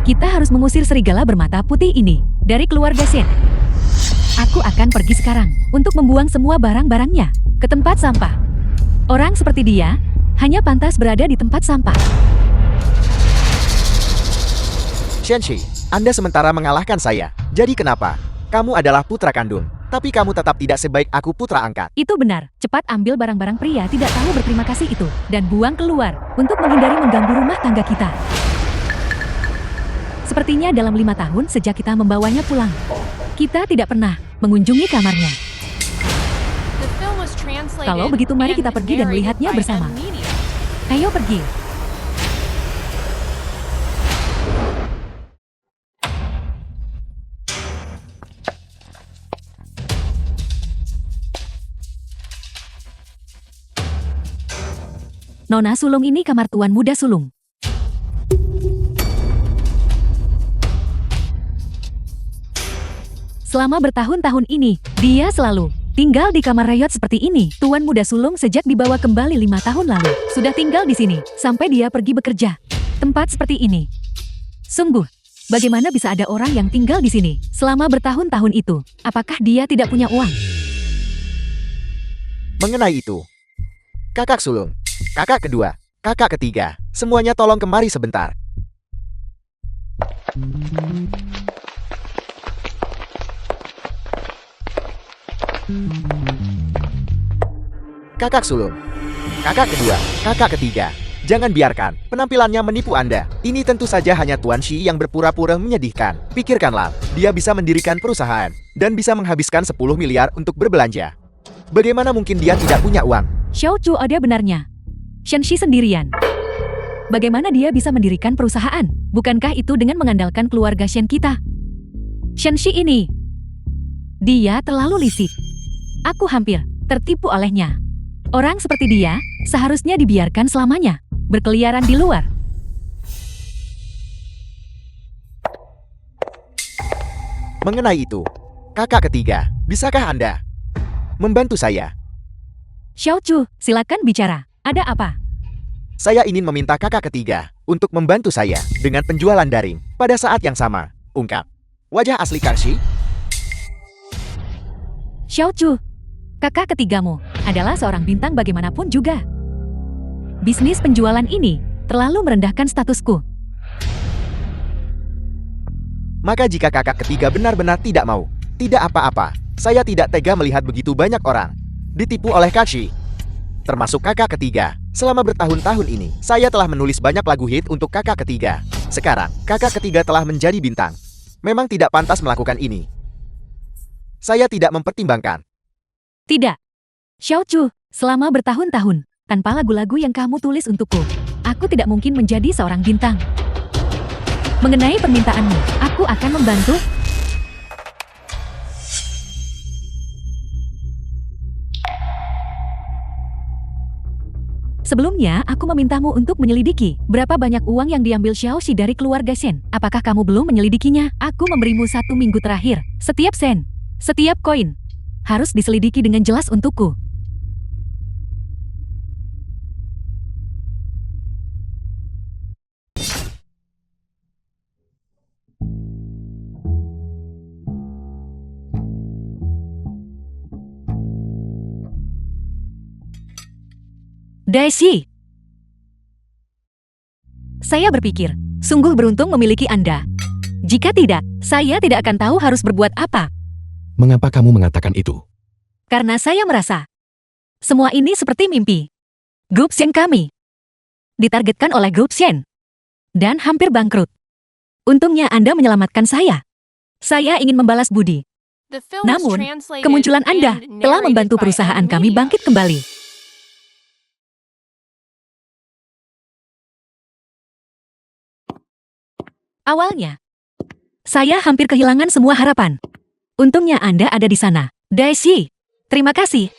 kita harus mengusir serigala bermata putih ini dari keluarga Shen. Aku akan pergi sekarang untuk membuang semua barang-barangnya ke tempat sampah. Orang seperti dia hanya pantas berada di tempat sampah. Shenxi, Anda sementara mengalahkan saya. Jadi kenapa? Kamu adalah putra kandung, tapi kamu tetap tidak sebaik aku putra angkat. Itu benar. Cepat ambil barang-barang pria tidak tahu berterima kasih itu dan buang keluar untuk menghindari mengganggu rumah tangga kita. Sepertinya dalam 5 tahun sejak kita membawanya pulang, kita tidak pernah mengunjungi kamarnya. The film was translated Kalau begitu, mari kita and pergi dan narrated melihatnya by bersama. Amelia. Ayo pergi. Nona sulung ini kamar tuan muda sulung. Selama bertahun-tahun ini, dia selalu tinggal di kamar rayot seperti ini. Tuan muda sulung sejak dibawa kembali 5 tahun lalu. Sudah tinggal di sini, sampai dia pergi bekerja. Tempat seperti ini. Sungguh, bagaimana bisa ada orang yang tinggal di sini selama bertahun-tahun itu? Apakah dia tidak punya uang? Mengenai itu, kakak sulung, kakak kedua, kakak ketiga, semuanya tolong kemari sebentar. Kakak sulung, kakak kedua, kakak ketiga, jangan biarkan penampilannya menipu Anda. Ini tentu saja hanya Tuan Shi yang berpura-pura menyedihkan. Pikirkanlah, dia bisa mendirikan perusahaan dan bisa menghabiskan 10 miliar untuk berbelanja. Bagaimana mungkin dia tidak punya uang? Xiao Chu ada benarnya. Shenxi sendirian. Bagaimana dia bisa mendirikan perusahaan? Bukankah itu dengan mengandalkan keluarga Shen kita? Shenxi ini, dia terlalu licik. Aku hampir tertipu olehnya. Orang seperti dia seharusnya dibiarkan selamanya berkeliaran di luar. Mengenai itu, kakak ketiga, bisakah Anda membantu saya? Xiao Chu, silakan bicara. Ada apa? Saya ingin meminta kakak ketiga untuk membantu saya dengan penjualan daring pada saat yang sama. Ungkap wajah asli Karshi. Xiao Chu, kakak ketigamu adalah seorang bintang bagaimanapun juga. Bisnis penjualan ini terlalu merendahkan statusku. Maka jika kakak ketiga benar-benar tidak mau, tidak apa-apa. Saya tidak tega melihat begitu banyak orang ditipu oleh Kashi. Termasuk kakak ketiga. Selama bertahun-tahun ini, saya telah menulis banyak lagu hit untuk kakak ketiga. Sekarang, kakak ketiga telah menjadi bintang. Memang tidak pantas melakukan ini. Saya tidak mempertimbangkan. Tidak. Xiao Chu, selama bertahun-tahun, tanpa lagu-lagu yang kamu tulis untukku, aku tidak mungkin menjadi seorang bintang. Mengenai permintaanmu, aku akan membantu. Sebelumnya, aku memintamu untuk menyelidiki berapa banyak uang yang diambil Xiaoxi dari keluarga Shen. Apakah kamu belum menyelidikinya? Aku memberimu 1 minggu terakhir. Setiap sen, setiap koin, harus diselidiki dengan jelas untukku. Daisy. Saya berpikir, sungguh beruntung memiliki Anda. Jika tidak, saya tidak akan tahu harus berbuat apa. Mengapa kamu mengatakan itu? Karena saya merasa, semua ini seperti mimpi. Grup Shen kami ditargetkan oleh grup Shen dan hampir bangkrut. Untungnya Anda menyelamatkan saya. Saya ingin membalas budi. The film was Namun, translated kemunculan Anda and telah narrated membantu by perusahaan kami Media. bangkit kembali. Awalnya, saya hampir kehilangan semua harapan. Untungnya Anda ada di sana. Daisy, terima kasih.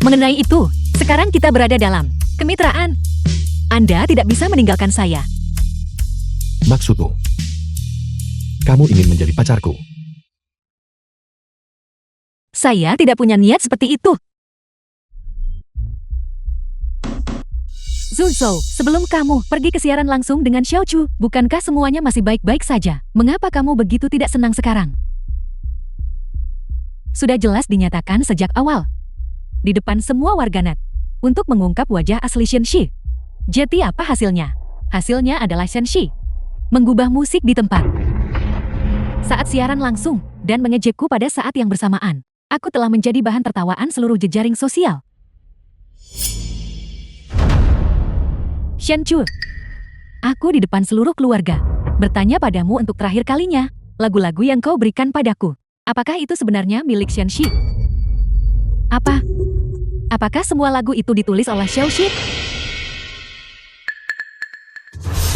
Mengenai itu, sekarang kita berada dalam kemitraan. Anda tidak bisa meninggalkan saya. Maksudmu? Kamu ingin menjadi pacarku? Saya tidak punya niat seperti itu. Zuzou, sebelum kamu pergi ke siaran langsung dengan Xiao Chu, bukankah semuanya masih baik-baik saja? Mengapa kamu begitu tidak senang sekarang? Sudah jelas dinyatakan sejak awal, di depan semua warganet, untuk mengungkap wajah asli Shenxi. Jadi apa hasilnya? Hasilnya adalah Shenxi menggubah musik di tempat. Saat siaran langsung, dan mengejekku pada saat yang bersamaan. Aku telah menjadi bahan tertawaan seluruh jejaring sosial. Shen Chu, aku di depan seluruh keluarga, bertanya padamu untuk terakhir kalinya, lagu-lagu yang kau berikan padaku. Apakah itu sebenarnya milik Shen Xi? Apakah semua lagu itu ditulis oleh Xiao Xi?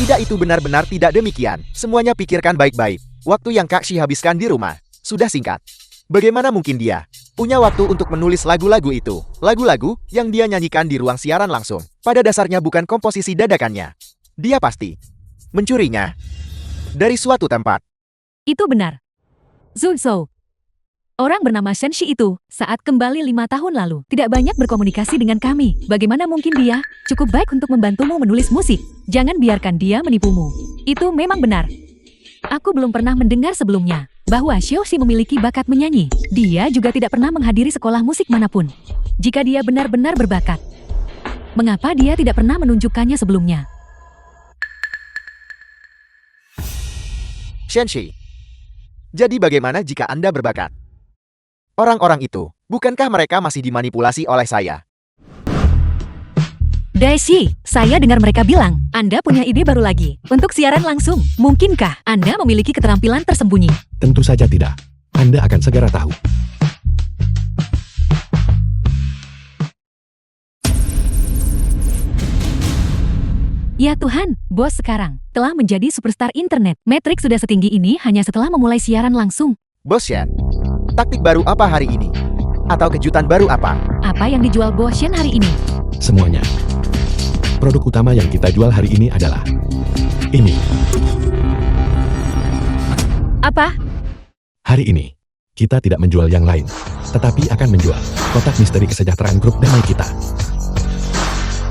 Tidak, itu benar-benar tidak demikian. Semuanya pikirkan baik-baik. Waktu yang Kak Shi habiskan di rumah sudah singkat. Bagaimana mungkin dia punya waktu untuk menulis lagu-lagu itu? Lagu-lagu yang dia nyanyikan di ruang siaran langsung. Pada dasarnya bukan komposisi dadakannya. Dia pasti mencurinya dari suatu tempat. Itu benar. Zuzou, orang bernama Shen Xi itu, saat kembali 5 tahun lalu, tidak banyak berkomunikasi dengan kami. Bagaimana mungkin dia cukup baik untuk membantumu menulis musik? Jangan biarkan dia menipumu. Itu memang benar. Aku belum pernah mendengar sebelumnya bahwa Xiaoxi memiliki bakat menyanyi. Dia juga tidak pernah menghadiri sekolah musik manapun. Jika dia benar-benar berbakat, mengapa dia tidak pernah menunjukkannya sebelumnya? Shenxi, jadi bagaimana jika Anda berbakat? Orang-orang itu, bukankah mereka masih dimanipulasi oleh saya? Daisy, saya dengar mereka bilang, Anda punya ide baru lagi untuk siaran langsung. Mungkinkah Anda memiliki keterampilan tersembunyi? Tentu saja tidak. Anda akan segera tahu. Ya Tuhan, bos sekarang telah menjadi superstar internet. Matrix sudah setinggi ini hanya setelah memulai siaran langsung. Bos Shen, taktik baru apa hari ini? Atau kejutan baru apa? Apa yang dijual Bos Shen hari ini? Semuanya. Produk utama yang kita jual hari ini adalah ini. Apa? Hari ini, kita tidak menjual yang lain, tetapi akan menjual kotak misteri kesejahteraan grup damai kita.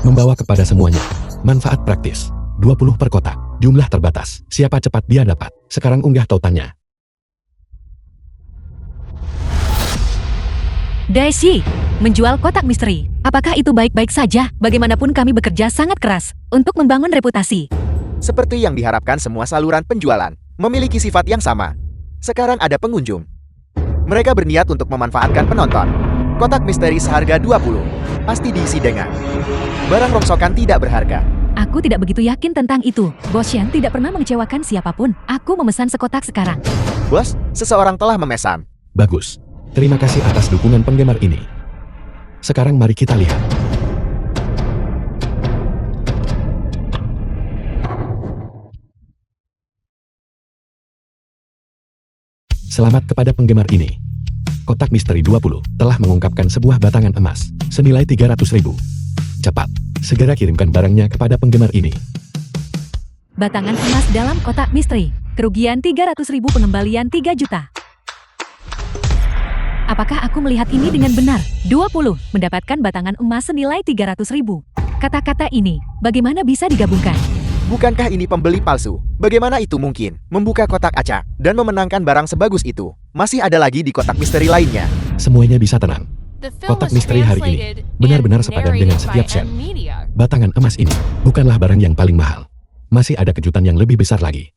Membawa kepada semuanya manfaat praktis, 20 per kotak, jumlah terbatas, siapa cepat dia dapat. Sekarang unggah tautannya. Daisy, menjual kotak misteri. Apakah itu baik-baik saja? Bagaimanapun kami bekerja sangat keras untuk membangun reputasi. Seperti yang diharapkan, semua saluran penjualan memiliki sifat yang sama. Sekarang ada pengunjung. Mereka berniat untuk memanfaatkan penonton. Kotak misteri seharga 20. Pasti diisi dengan barang rongsokan tidak berharga. Aku tidak begitu yakin tentang itu. Bos Shen tidak pernah mengecewakan siapapun. Aku memesan sekotak sekarang. Bos, seseorang telah memesan. Bagus. Terima kasih atas dukungan penggemar ini. Sekarang mari kita lihat. Selamat kepada penggemar ini. Kotak Misteri 20 telah mengungkapkan sebuah batangan emas senilai 300.000. Cepat, segera kirimkan barangnya kepada penggemar ini. Batangan emas dalam kotak misteri. Kerugian 300.000, pengembalian 3 juta. Apakah aku melihat ini dengan benar? 20 mendapatkan batangan emas senilai 300.000. Kata-kata ini, bagaimana bisa digabungkan? Bukankah ini pembeli palsu? Bagaimana itu mungkin? Membuka kotak acak dan memenangkan barang sebagus itu. Masih ada lagi di kotak misteri lainnya. Semuanya bisa tenang. The film Kotak was misteri hari ini translated benar-benar and sepadan dengan narrated setiap by sen. N-Media. Batangan emas ini bukanlah barang yang paling mahal. Masih ada kejutan yang lebih besar lagi.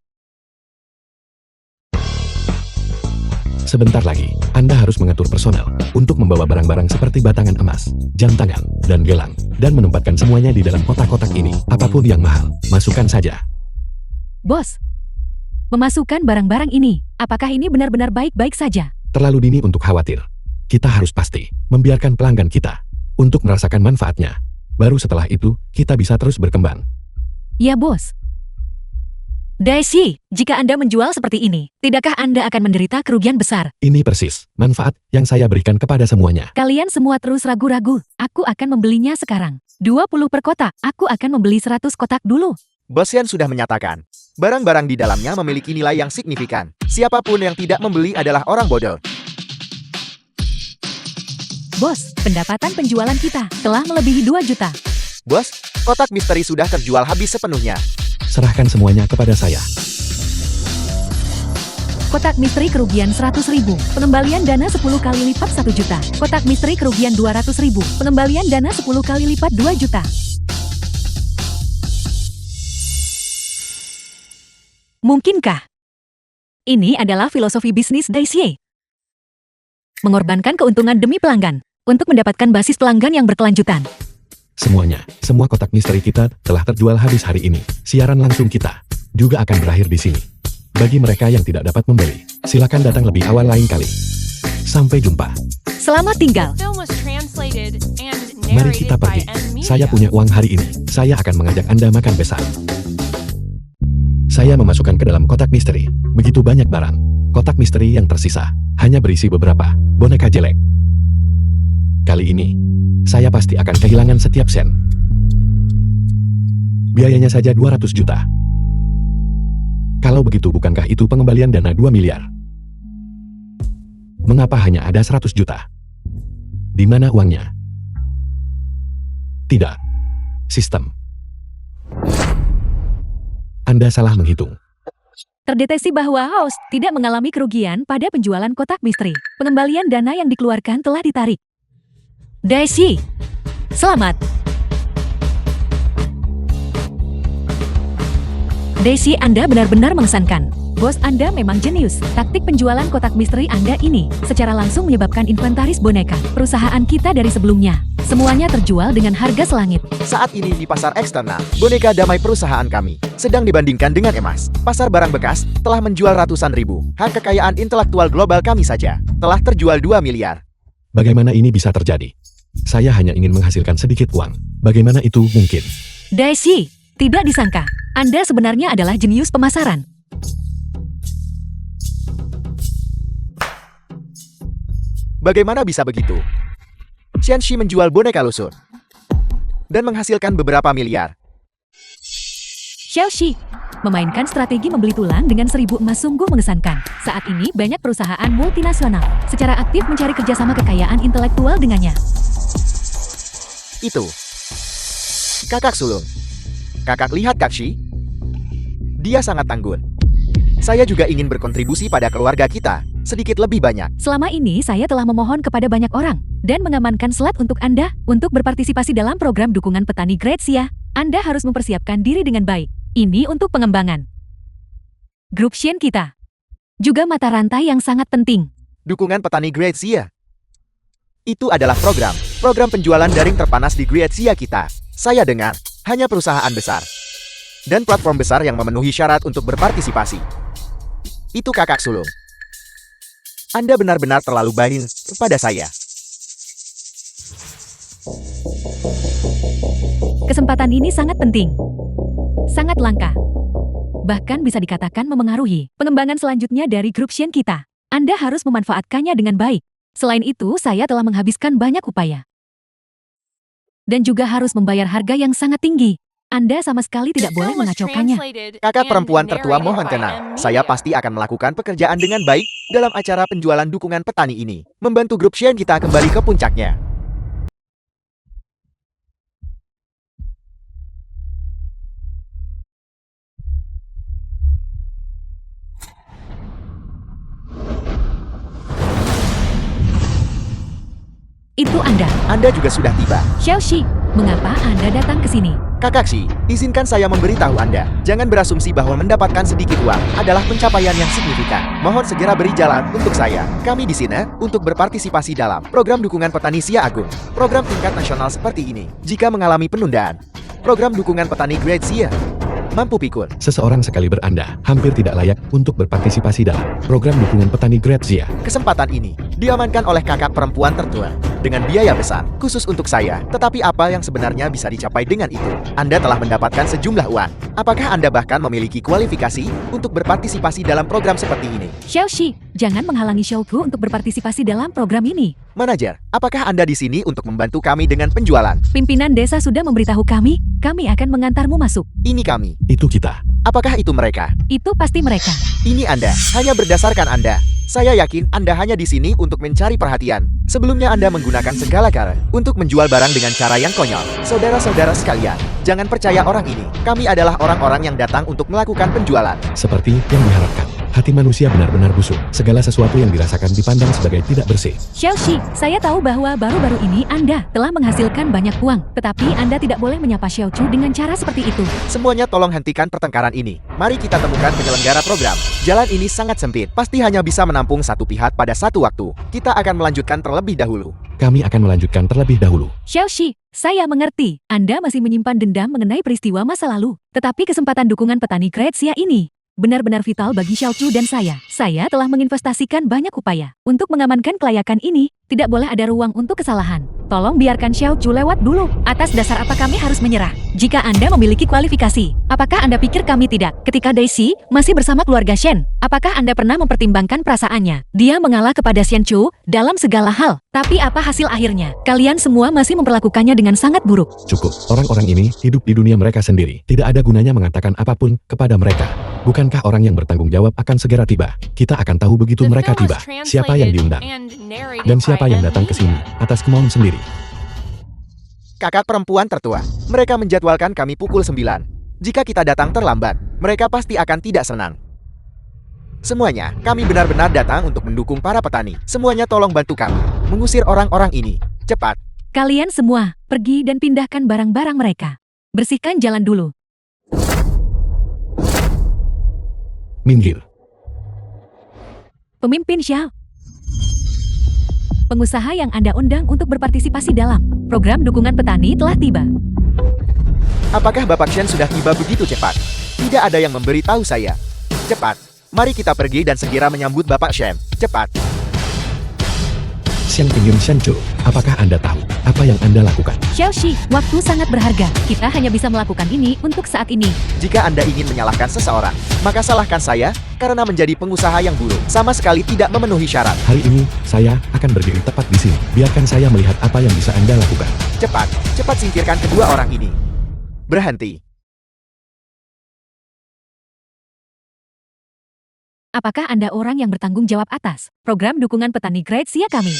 Sebentar lagi, Anda harus mengatur personel untuk membawa barang-barang seperti batangan emas, jam tangan, dan gelang, dan menempatkan semuanya di dalam kotak-kotak ini. Apapun yang mahal, masukkan saja. Bos, memasukkan barang-barang ini, apakah ini benar-benar baik-baik saja? Terlalu dini untuk khawatir. Kita harus pasti membiarkan pelanggan kita untuk merasakan manfaatnya. Baru setelah itu, kita bisa terus berkembang. Ya, Bos. Daisy, jika Anda menjual seperti ini, tidakkah Anda akan menderita kerugian besar? Ini persis manfaat yang saya berikan kepada semuanya. Kalian semua terus ragu-ragu. Aku akan membelinya sekarang. 20 per kotak. Aku akan membeli 100 kotak dulu. Bos Yan sudah menyatakan, barang-barang di dalamnya memiliki nilai yang signifikan. Siapapun yang tidak membeli adalah orang bodoh. Bos, pendapatan penjualan kita telah melebihi 2 juta. Bos, kotak misteri sudah terjual habis sepenuhnya. Serahkan semuanya kepada saya. Kotak misteri kerugian 100.000, pengembalian dana 10 kali lipat 1 juta. Kotak misteri kerugian 200.000, pengembalian dana 10 kali lipat 2 juta. Mungkinkah? Ini adalah filosofi bisnis Daisy. Mengorbankan keuntungan demi pelanggan, untuk mendapatkan basis pelanggan yang berkelanjutan. Semuanya, semua kotak misteri kita telah terjual habis hari ini. Siaran langsung kita juga akan berakhir di sini. Bagi mereka yang tidak dapat membeli, silakan datang lebih awal lain kali. Sampai jumpa. Selamat tinggal. The film was translated and Mari kita narrated by pergi. N-Media. Saya punya uang hari ini. Saya akan mengajak Anda makan besar. Saya memasukkan ke dalam kotak misteri begitu banyak barang. Kotak misteri yang tersisa hanya berisi beberapa boneka jelek. Kali ini, saya pasti akan kehilangan setiap sen. Biayanya saja 200 juta. Kalau begitu, bukankah itu pengembalian dana 2 miliar? Mengapa hanya ada 100 juta? Di mana uangnya? Tidak. Sistem. Anda salah menghitung. Terdeteksi bahwa host tidak mengalami kerugian pada penjualan kotak misteri. Pengembalian dana yang dikeluarkan telah ditarik. Daisy, selamat. Daisy, Anda benar-benar mengesankan. Bos Anda memang jenius. Taktik penjualan kotak misteri Anda ini secara langsung menyebabkan inventaris boneka perusahaan kita dari sebelumnya. Semuanya terjual dengan harga selangit. Saat ini di pasar eksternal, boneka damai perusahaan kami sedang dibandingkan dengan emas. Pasar barang bekas telah menjual ratusan ribu. Hak kekayaan intelektual global kami saja telah terjual 2 miliar. Bagaimana ini bisa terjadi? Saya hanya ingin menghasilkan sedikit uang. Bagaimana itu mungkin? Daisy, tidak disangka. Anda sebenarnya adalah jenius pemasaran. Bagaimana bisa begitu? Xianxi menjual boneka lusuh dan menghasilkan beberapa miliar. Xiaoxi memainkan strategi membeli tulang dengan 1000 emas sungguh mengesankan. Saat ini banyak perusahaan multinasional secara aktif mencari kerjasama kekayaan intelektual dengannya. Itu kakak sulung. Kakak lihat Kakshi. Dia sangat tangguh. Saya juga ingin berkontribusi pada keluarga kita, sedikit lebih banyak. Selama ini saya telah memohon kepada banyak orang dan mengamankan slot untuk Anda untuk berpartisipasi dalam program dukungan petani Great Sia. Anda harus mempersiapkan diri dengan baik. Ini untuk pengembangan grup Shen kita. Juga mata rantai yang sangat penting. Dukungan petani Great Sia. Itu adalah program penjualan daring terpanas di Great Sia kita. Saya dengar, hanya perusahaan besar dan platform besar yang memenuhi syarat untuk berpartisipasi. Itu kakak sulung. Anda benar-benar terlalu baik kepada saya. Kesempatan ini sangat penting. Sangat langka. Bahkan bisa dikatakan memengaruhi pengembangan selanjutnya dari grup Shen kita. Anda harus memanfaatkannya dengan baik. Selain itu, saya telah menghabiskan banyak upaya. Dan juga harus membayar harga yang sangat tinggi. Anda sama sekali tidak boleh mengacaukannya. Kakak perempuan tertua mohon tenang. Saya pasti akan melakukan pekerjaan dengan baik dalam acara penjualan dukungan petani ini. Membantu grup Shen kita kembali ke puncaknya. Itu Anda. Anda juga sudah tiba. Xiaoxi, mengapa Anda datang ke sini? Kakak Xi, izinkan saya memberitahu Anda. Jangan berasumsi bahwa mendapatkan sedikit uang adalah pencapaian yang signifikan. Mohon segera beri jalan untuk saya. Kami di sini untuk berpartisipasi dalam program dukungan petani Sia Agung. Program tingkat nasional seperti ini. Jika mengalami penundaan, program dukungan petani Great Sia mampu pikul. Seseorang sekali beranda hampir tidak layak untuk berpartisipasi dalam program dukungan petani Great Sia. Kesempatan ini diamankan oleh kakak perempuan tertua dengan biaya besar khusus untuk saya. Tetapi apa yang sebenarnya bisa dicapai dengan itu? Anda telah mendapatkan sejumlah uang. Apakah Anda bahkan memiliki kualifikasi untuk berpartisipasi dalam program seperti ini? Xiaoxi, jangan menghalangi Xiaoku untuk berpartisipasi dalam program ini. Manajer, apakah Anda di sini untuk membantu kami dengan penjualan? Pimpinan desa sudah memberitahu kami akan mengantarmu masuk. Ini kami. Itu kita. Apakah itu mereka? Itu pasti mereka. Ini Anda, hanya berdasarkan Anda. Saya yakin Anda hanya di sini untuk mencari perhatian. Sebelumnya Anda menggunakan segala cara untuk menjual barang dengan cara yang konyol. Saudara-saudara sekalian, jangan percaya orang ini. Kami adalah orang-orang yang datang untuk melakukan penjualan. Seperti yang diharapkan, hati manusia benar-benar busuk. Segala sesuatu yang dirasakan dipandang sebagai tidak bersih. Xiaoxi, saya tahu bahwa baru-baru ini Anda telah menghasilkan banyak uang. Tetapi Anda tidak boleh menyapa Xiaochu dengan cara seperti itu. Semuanya tolong hentikan pertengkaran ini. Mari kita temukan penyelenggara program. Jalan ini sangat sempit. Pasti hanya bisa menampung satu pihak pada satu waktu. Kita akan melanjutkan terlebih dahulu. Kami akan melanjutkan terlebih dahulu. Xiaoxi, saya mengerti. Anda masih menyimpan dendam mengenai peristiwa masa lalu. Tetapi kesempatan dukungan petani Great Sia ini benar-benar vital bagi Xiaochu dan saya. Saya telah menginvestasikan banyak upaya untuk mengamankan kelayakan ini. Tidak boleh ada ruang untuk kesalahan. Tolong biarkan Xiaochu lewat dulu. Atas dasar apa kami harus menyerah? Jika Anda memiliki kualifikasi, apakah Anda pikir kami tidak? Ketika Daisy masih bersama keluarga Shen, apakah Anda pernah mempertimbangkan perasaannya? Dia mengalah kepada Xianchu dalam segala hal. Tapi apa hasil akhirnya? Kalian semua masih memperlakukannya dengan sangat buruk. Cukup, orang-orang ini hidup di dunia mereka sendiri. Tidak ada gunanya mengatakan apapun kepada mereka. Bukankah orang yang bertanggung jawab akan segera tiba? Kita akan tahu begitu mereka tiba, siapa yang diundang, dan siapa yang datang ke sini atas kemauan sendiri. Kakak perempuan tertua, mereka menjadwalkan kami pukul 9. Jika kita datang terlambat, mereka pasti akan tidak senang. Semuanya, kami benar-benar datang untuk mendukung para petani. Semuanya tolong bantu kami mengusir orang-orang ini. Cepat. Kalian semua, pergi dan pindahkan barang-barang mereka. Bersihkan jalan dulu. Minggir. Pemimpin Xiao. Pengusaha yang Anda undang untuk berpartisipasi dalam program dukungan petani telah tiba. Apakah Bapak Shen sudah tiba begitu cepat? Tidak ada yang memberitahu saya. Cepat. Mari kita pergi dan segera menyambut Bapak Shen. Cepat. Xiang Pingyun Shanchu, apakah Anda tahu apa yang Anda lakukan? Xiaoxi, waktu sangat berharga. Kita hanya bisa melakukan ini untuk saat ini. Jika Anda ingin menyalahkan seseorang, maka salahkan saya karena menjadi pengusaha yang buruk. Sama sekali tidak memenuhi syarat. Hari ini, saya akan berdiri tepat di sini. Biarkan saya melihat apa yang bisa Anda lakukan. Cepat, cepat singkirkan kedua orang ini. Berhenti. Apakah Anda orang yang bertanggung jawab atas program dukungan petani Great Sia kami?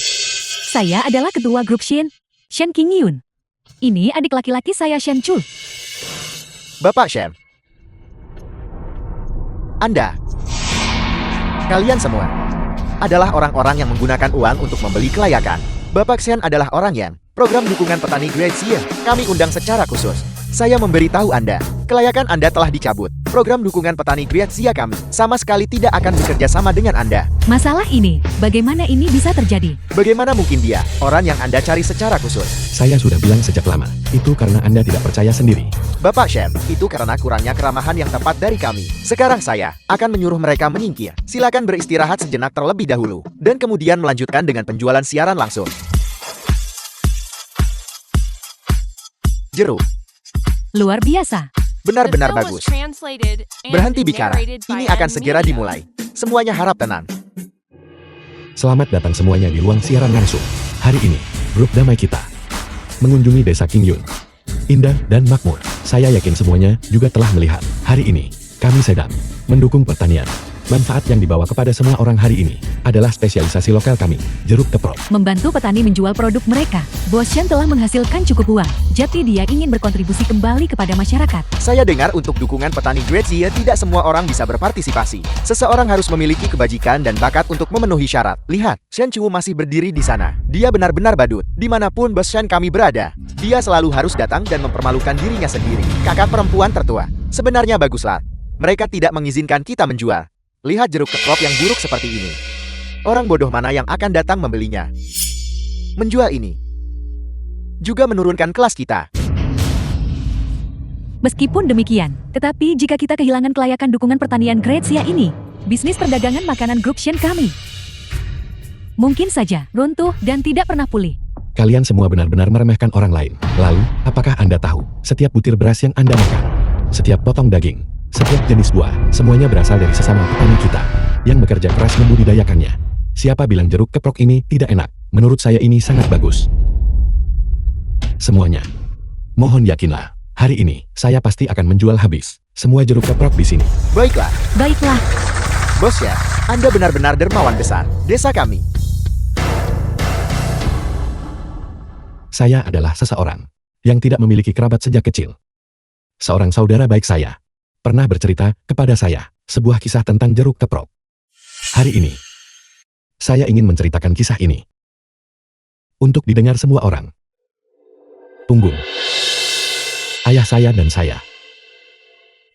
Saya adalah ketua grup Shen Qingyun. Ini adik laki-laki saya Shen Chu. Bapak Shen. Anda. Kalian semua adalah orang-orang yang menggunakan uang untuk membeli kelayakan. Bapak Shen adalah orang yang program dukungan petani Great Sea kami undang secara khusus. Saya memberitahu Anda, kelayakan Anda telah dicabut. Program dukungan petani Great Sea kami sama sekali tidak akan bekerja sama dengan Anda. Masalah ini, bagaimana ini bisa terjadi? Bagaimana mungkin dia, orang yang Anda cari secara khusus? Saya sudah bilang sejak lama, itu karena Anda tidak percaya sendiri. Bapak Shen, itu karena kurangnya keramahan yang tepat dari kami. Sekarang saya akan menyuruh mereka menyingkir. Silakan beristirahat sejenak terlebih dahulu, dan kemudian melanjutkan dengan penjualan siaran langsung. Jeruk. Luar biasa. Benar-benar The film was bagus. translated and Berhenti bicara. narrated by Ini akan segera Media. dimulai. Semuanya harap tenang. Selamat datang semuanya di ruang siaran langsung. Hari ini, grup damai kita mengunjungi desa King Yun. Indah dan makmur. Saya yakin semuanya juga telah melihat. Hari ini, kami sedang mendukung pertanian. Manfaat yang dibawa kepada semua orang hari ini adalah spesialisasi lokal kami, jeruk keprok. Membantu petani menjual produk mereka. Bos Shen telah menghasilkan cukup uang, jadi dia ingin berkontribusi kembali kepada masyarakat. Saya dengar untuk dukungan petani Great Sea tidak semua orang bisa berpartisipasi. Seseorang harus memiliki kebajikan dan bakat untuk memenuhi syarat. Lihat, Shen Chu masih berdiri di sana. Dia benar-benar badut. Dimanapun Bos Shen kami berada, dia selalu harus datang dan mempermalukan dirinya sendiri. Kakak perempuan tertua. Sebenarnya baguslah. Mereka tidak mengizinkan kita menjual. Lihat jeruk keprok yang buruk seperti ini. Orang bodoh mana yang akan datang membelinya? Menjual ini juga menurunkan kelas kita. Meskipun demikian, tetapi jika kita kehilangan kelayakan dukungan pertanian Great Sea ini, bisnis perdagangan makanan grup Shen kami mungkin saja runtuh dan tidak pernah pulih. Kalian semua benar-benar meremehkan orang lain. Lalu, apakah Anda tahu, setiap butir beras yang Anda makan, setiap potong daging, setiap jenis buah, semuanya berasal dari sesama petani kita yang bekerja keras membudidayakannya. Siapa bilang jeruk keprok ini tidak enak? Menurut saya ini sangat bagus. Semuanya. Mohon yakinlah, hari ini saya pasti akan menjual habis semua jeruk keprok di sini. Baiklah, Baiklah, Bos ya, Anda benar-benar dermawan besar. Desa kami. Saya adalah seseorang yang tidak memiliki kerabat sejak kecil. Seorang saudara baik saya pernah bercerita kepada saya sebuah kisah tentang jeruk keprok. Hari ini, saya ingin menceritakan kisah ini untuk didengar semua orang. Punggung. Ayah saya dan saya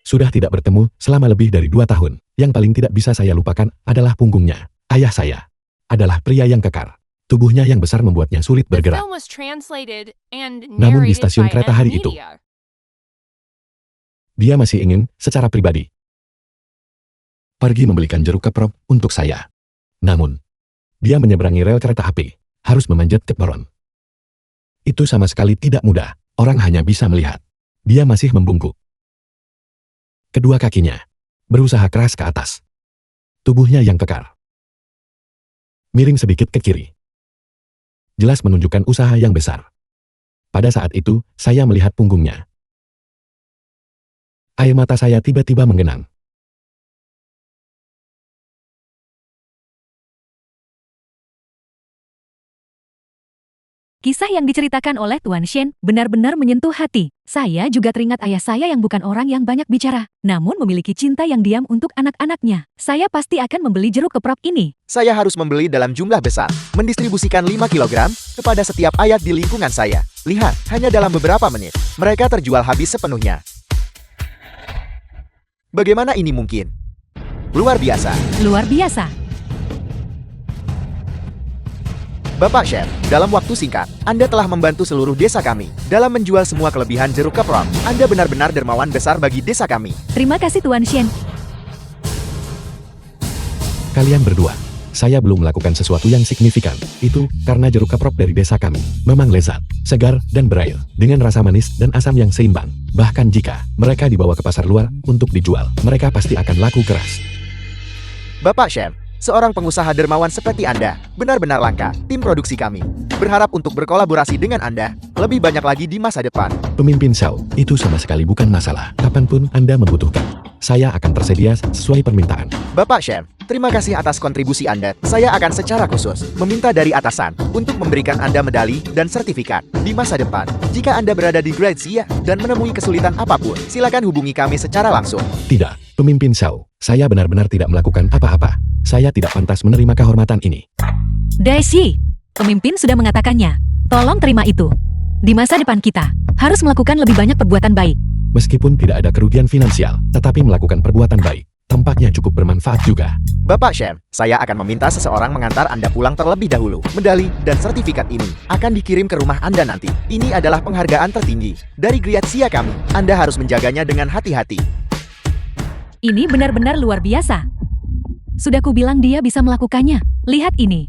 sudah tidak bertemu selama lebih dari 2 tahun. Yang paling tidak bisa saya lupakan adalah punggungnya. Ayah saya adalah pria yang kekar. Tubuhnya yang besar membuatnya sulit The bergerak. film was translated and Namun di narrated stasiun by kereta hari itu, Media. dia masih ingin, secara pribadi, pergi membelikan jeruk keprok untuk saya. Namun, dia menyeberangi rel kereta api, harus memanjat ke peron. Itu sama sekali tidak mudah, orang hanya bisa melihat. Dia masih membungkuk. Kedua kakinya berusaha keras ke atas. Tubuhnya yang kekar miring sedikit ke kiri. Jelas menunjukkan usaha yang besar. Pada saat itu, saya melihat punggungnya. Air mata saya tiba-tiba menggenang. kisah yang diceritakan oleh Tuan Shen benar-benar menyentuh hati. Saya juga teringat ayah saya yang bukan orang yang banyak bicara, namun memiliki cinta yang diam untuk anak-anaknya. Saya pasti akan membeli jeruk keprok ini. Saya harus membeli dalam jumlah besar, mendistribusikan 5 kg kepada setiap ayat di lingkungan saya. Lihat, hanya dalam beberapa menit, mereka terjual habis sepenuhnya. Bagaimana ini mungkin? Luar biasa. Luar biasa. Bapak Chef, dalam waktu singkat, Anda telah membantu seluruh desa kami dalam menjual semua kelebihan jeruk keprok. Anda benar-benar dermawan besar bagi desa kami. Terima kasih Tuan Shen. Kalian berdua, saya belum melakukan sesuatu yang signifikan. Itu karena jeruk keprok dari desa kami memang lezat, segar, dan berair, dengan rasa manis dan asam yang seimbang. Bahkan jika mereka dibawa ke pasar luar untuk dijual, mereka pasti akan laku keras. Bapak Chef, seorang pengusaha dermawan seperti Anda benar-benar langka. Tim produksi kami berharap untuk berkolaborasi dengan Anda lebih banyak lagi di masa depan. Pemimpin Xiao, itu sama sekali bukan masalah. Kapanpun Anda membutuhkan, Saya akan tersedia sesuai permintaan. Bapak Shen, terima kasih atas kontribusi Anda. Saya akan secara khusus meminta dari atasan untuk memberikan Anda medali dan sertifikat di masa depan. Jika Anda berada di Grade Xia dan menemui kesulitan apapun, silakan hubungi kami secara langsung. Tidak, pemimpin Xiao. Saya benar-benar tidak melakukan apa-apa. Saya tidak pantas menerima kehormatan ini. Daisy, pemimpin sudah mengatakannya. Tolong terima itu. Di masa depan kita, harus melakukan lebih banyak perbuatan baik. Meskipun tidak ada kerugian finansial, tetapi melakukan perbuatan baik, tampaknya cukup bermanfaat juga. Bapak Shen, saya akan meminta seseorang mengantar Anda pulang terlebih dahulu. Medali dan sertifikat ini akan dikirim ke rumah Anda nanti. Ini adalah penghargaan tertinggi dari Grade Xia kami. Anda harus menjaganya dengan hati-hati. Ini benar-benar luar biasa. Sudah kubilang dia bisa melakukannya. Lihat ini.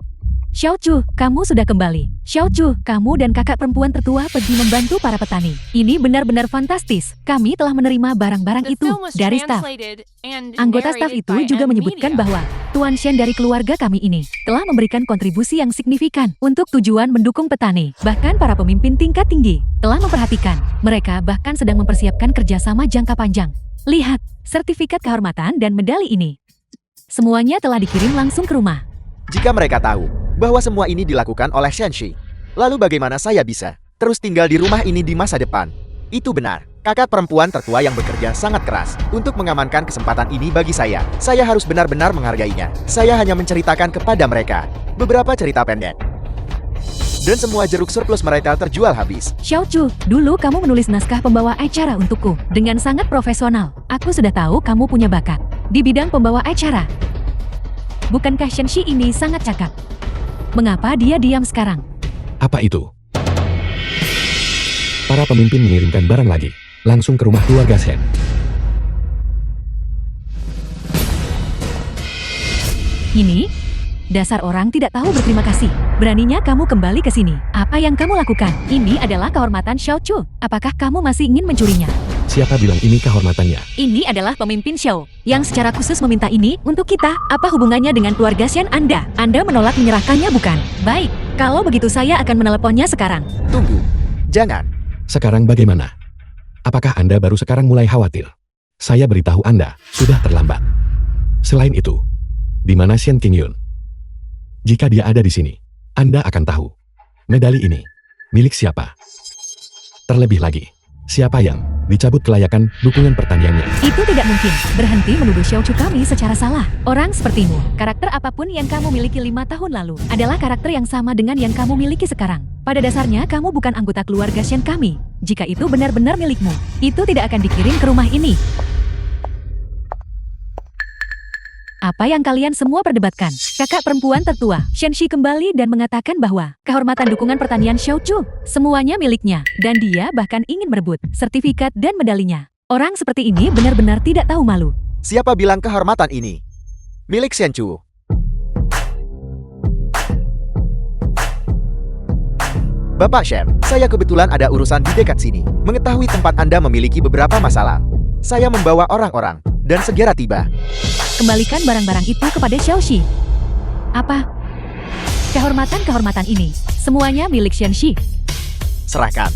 Xiao Chu, kamu sudah kembali. Xiao Chu, kamu dan kakak perempuan tertua pergi membantu para petani. Ini benar-benar fantastis. Kami telah menerima barang-barang The itu film was dari staf. translated and Anggota staf narrated itu by juga N menyebutkan Media. bahwa Tuan Shen dari keluarga kami ini telah memberikan kontribusi yang signifikan untuk tujuan mendukung petani. Bahkan para pemimpin tingkat tinggi telah memperhatikan. Mereka bahkan sedang mempersiapkan kerjasama jangka panjang. Lihat, sertifikat kehormatan dan medali ini. Semuanya telah dikirim langsung ke rumah. Jika mereka tahu bahwa semua ini dilakukan oleh Shenxi, lalu bagaimana saya bisa terus tinggal di rumah ini di masa depan? Itu benar. Kakak perempuan tertua yang bekerja sangat keras untuk mengamankan kesempatan ini bagi saya. Saya harus benar-benar menghargainya. Saya hanya menceritakan kepada mereka beberapa cerita pendek. Dan semua jeruk surplus mereka terjual habis. Xiao Chu, dulu kamu menulis naskah pembawa acara untukku dengan sangat profesional. Aku sudah tahu kamu punya bakat di bidang pembawa acara. Bukankah Shenxi ini sangat cakap? Mengapa dia diam sekarang? Apa itu? Para pemimpin mengirimkan barang lagi, langsung ke rumah keluarga Shen. Ini? Dasar orang tidak tahu berterima kasih. Beraninya kamu kembali ke sini. Apa yang kamu lakukan? Ini adalah kehormatan Xiao Chu. Apakah kamu masih ingin mencurinya? Siapa bilang ini kehormatannya? Ini adalah pemimpin Xiao yang secara khusus meminta ini untuk kita. Apa hubungannya dengan keluarga Shen Anda? Anda menolak menyerahkannya bukan? Baik, kalau begitu saya akan meneleponnya sekarang. Tunggu. Jangan. Sekarang bagaimana? Apakah Anda baru sekarang mulai khawatir? Saya beritahu Anda, sudah terlambat. Selain itu, di mana Shen Qingyun? Jika dia ada di sini, Anda akan tahu. Medali ini, milik siapa? Terlebih lagi, siapa yang dicabut kelayakan dukungan pertaniannya? Itu tidak mungkin. Berhenti menuduh Xiao Chu kami secara salah. Orang sepertimu, karakter apapun yang kamu miliki 5 tahun lalu, adalah karakter yang sama dengan yang kamu miliki sekarang. Pada dasarnya kamu bukan anggota keluarga Shen kami. Jika itu benar-benar milikmu, itu tidak akan dikirim ke rumah ini. Apa yang kalian semua perdebatkan? Kakak perempuan tertua, Shenxi kembali dan mengatakan bahwa kehormatan dukungan pertanian Xiao Chu semuanya miliknya, dan dia bahkan ingin merebut sertifikat dan medalinya. Orang seperti ini benar-benar tidak tahu malu. Siapa bilang kehormatan ini milik Shenchu? Bapak Shen, saya kebetulan ada urusan di dekat sini. Mengetahui tempat Anda memiliki beberapa masalah. Saya membawa orang-orang dan segera tiba. Kembalikan barang-barang itu kepada Xiaoxi. Apa? Kehormatan-kehormatan ini semuanya milik Shenxi. Serahkan.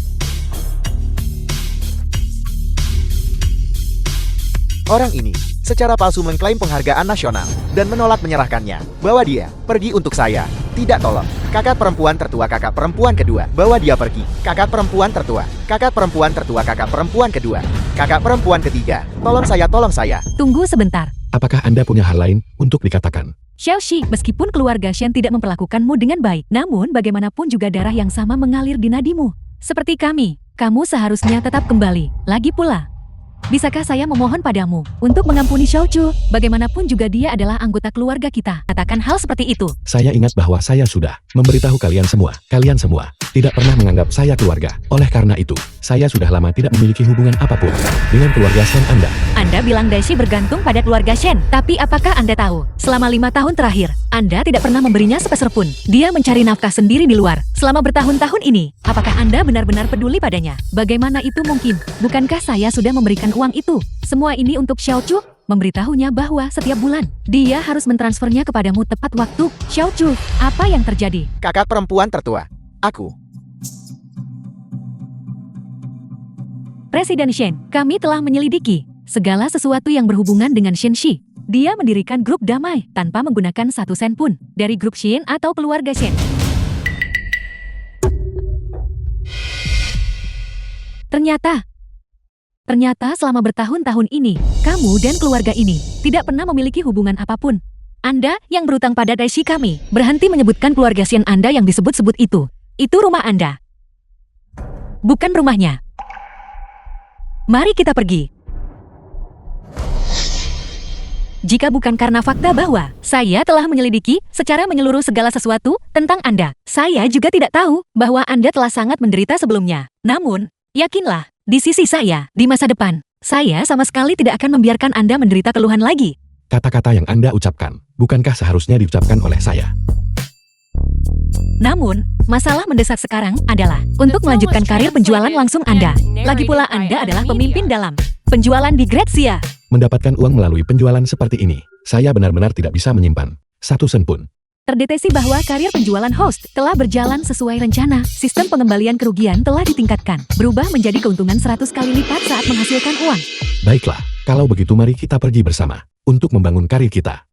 Orang ini secara palsu mengklaim penghargaan nasional dan menolak menyerahkannya. Bawa dia pergi untuk saya. Tidak, tolong. Kakak perempuan tertua, kakak perempuan kedua. Bawa dia pergi. Kakak perempuan tertua. Kakak perempuan tertua, kakak perempuan kedua. Kakak perempuan ketiga. Tolong saya, tolong saya. Tunggu sebentar. Apakah Anda punya hal lain untuk dikatakan? Xiaoxi, meskipun keluarga Shen tidak memperlakukanmu dengan baik, namun bagaimanapun juga darah yang sama mengalir di nadimu. Seperti kami, kamu seharusnya tetap kembali. Lagi pula, bisakah saya memohon padamu untuk mengampuni Xiao Chu? Bagaimanapun juga dia adalah anggota keluarga kita. Katakan hal seperti itu. Saya ingat bahwa saya sudah memberitahu kalian semua. Kalian semua tidak pernah menganggap saya keluarga. Oleh karena itu, saya sudah lama tidak memiliki hubungan apapun dengan keluarga Shen Anda. Anda bilang Daisy bergantung pada keluarga Shen. Tapi apakah Anda tahu, selama 5 tahun terakhir, Anda tidak pernah memberinya sepeser pun. Dia mencari nafkah sendiri di luar. Selama bertahun-tahun ini, apakah Anda benar-benar peduli padanya? Bagaimana itu mungkin? Bukankah saya sudah memberikan uang itu? Semua ini untuk Xiao Chu? Memberitahunya bahwa setiap bulan, dia harus mentransfernya kepadamu tepat waktu. Xiao Chu, apa yang terjadi? Kakak perempuan tertua. Aku. Presiden Shen, kami telah menyelidiki. segala sesuatu yang berhubungan dengan Shenxi. Dia mendirikan grup damai tanpa menggunakan 1 sen pun dari grup Shen atau keluarga Shen. Ternyata selama bertahun-tahun ini, kamu dan keluarga ini tidak pernah memiliki hubungan apapun. Anda yang berutang pada Daishi kami, berhenti menyebutkan keluarga Shen Anda yang disebut-sebut itu. Itu rumah Anda. Bukan rumahnya. Mari kita pergi. Jika bukan karena fakta bahwa saya telah menyelidiki secara menyeluruh segala sesuatu tentang Anda, saya juga tidak tahu bahwa Anda telah sangat menderita sebelumnya. Namun, yakinlah, di sisi saya, di masa depan, saya sama sekali tidak akan membiarkan Anda menderita keluhan lagi. Kata-kata yang Anda ucapkan, bukankah seharusnya diucapkan oleh saya? Namun, masalah mendesak sekarang adalah untuk melanjutkan karir penjualan langsung Anda. Lagi pula Anda adalah pemimpin dalam penjualan di Grazia. Mendapatkan uang melalui penjualan seperti ini, saya benar-benar tidak bisa menyimpan 1 sen pun. Terdeteksi bahwa karir penjualan host telah berjalan sesuai rencana. Sistem pengembalian kerugian telah ditingkatkan, berubah menjadi keuntungan 100 kali lipat saat menghasilkan uang. Baiklah, kalau begitu mari kita pergi bersama untuk membangun karir kita.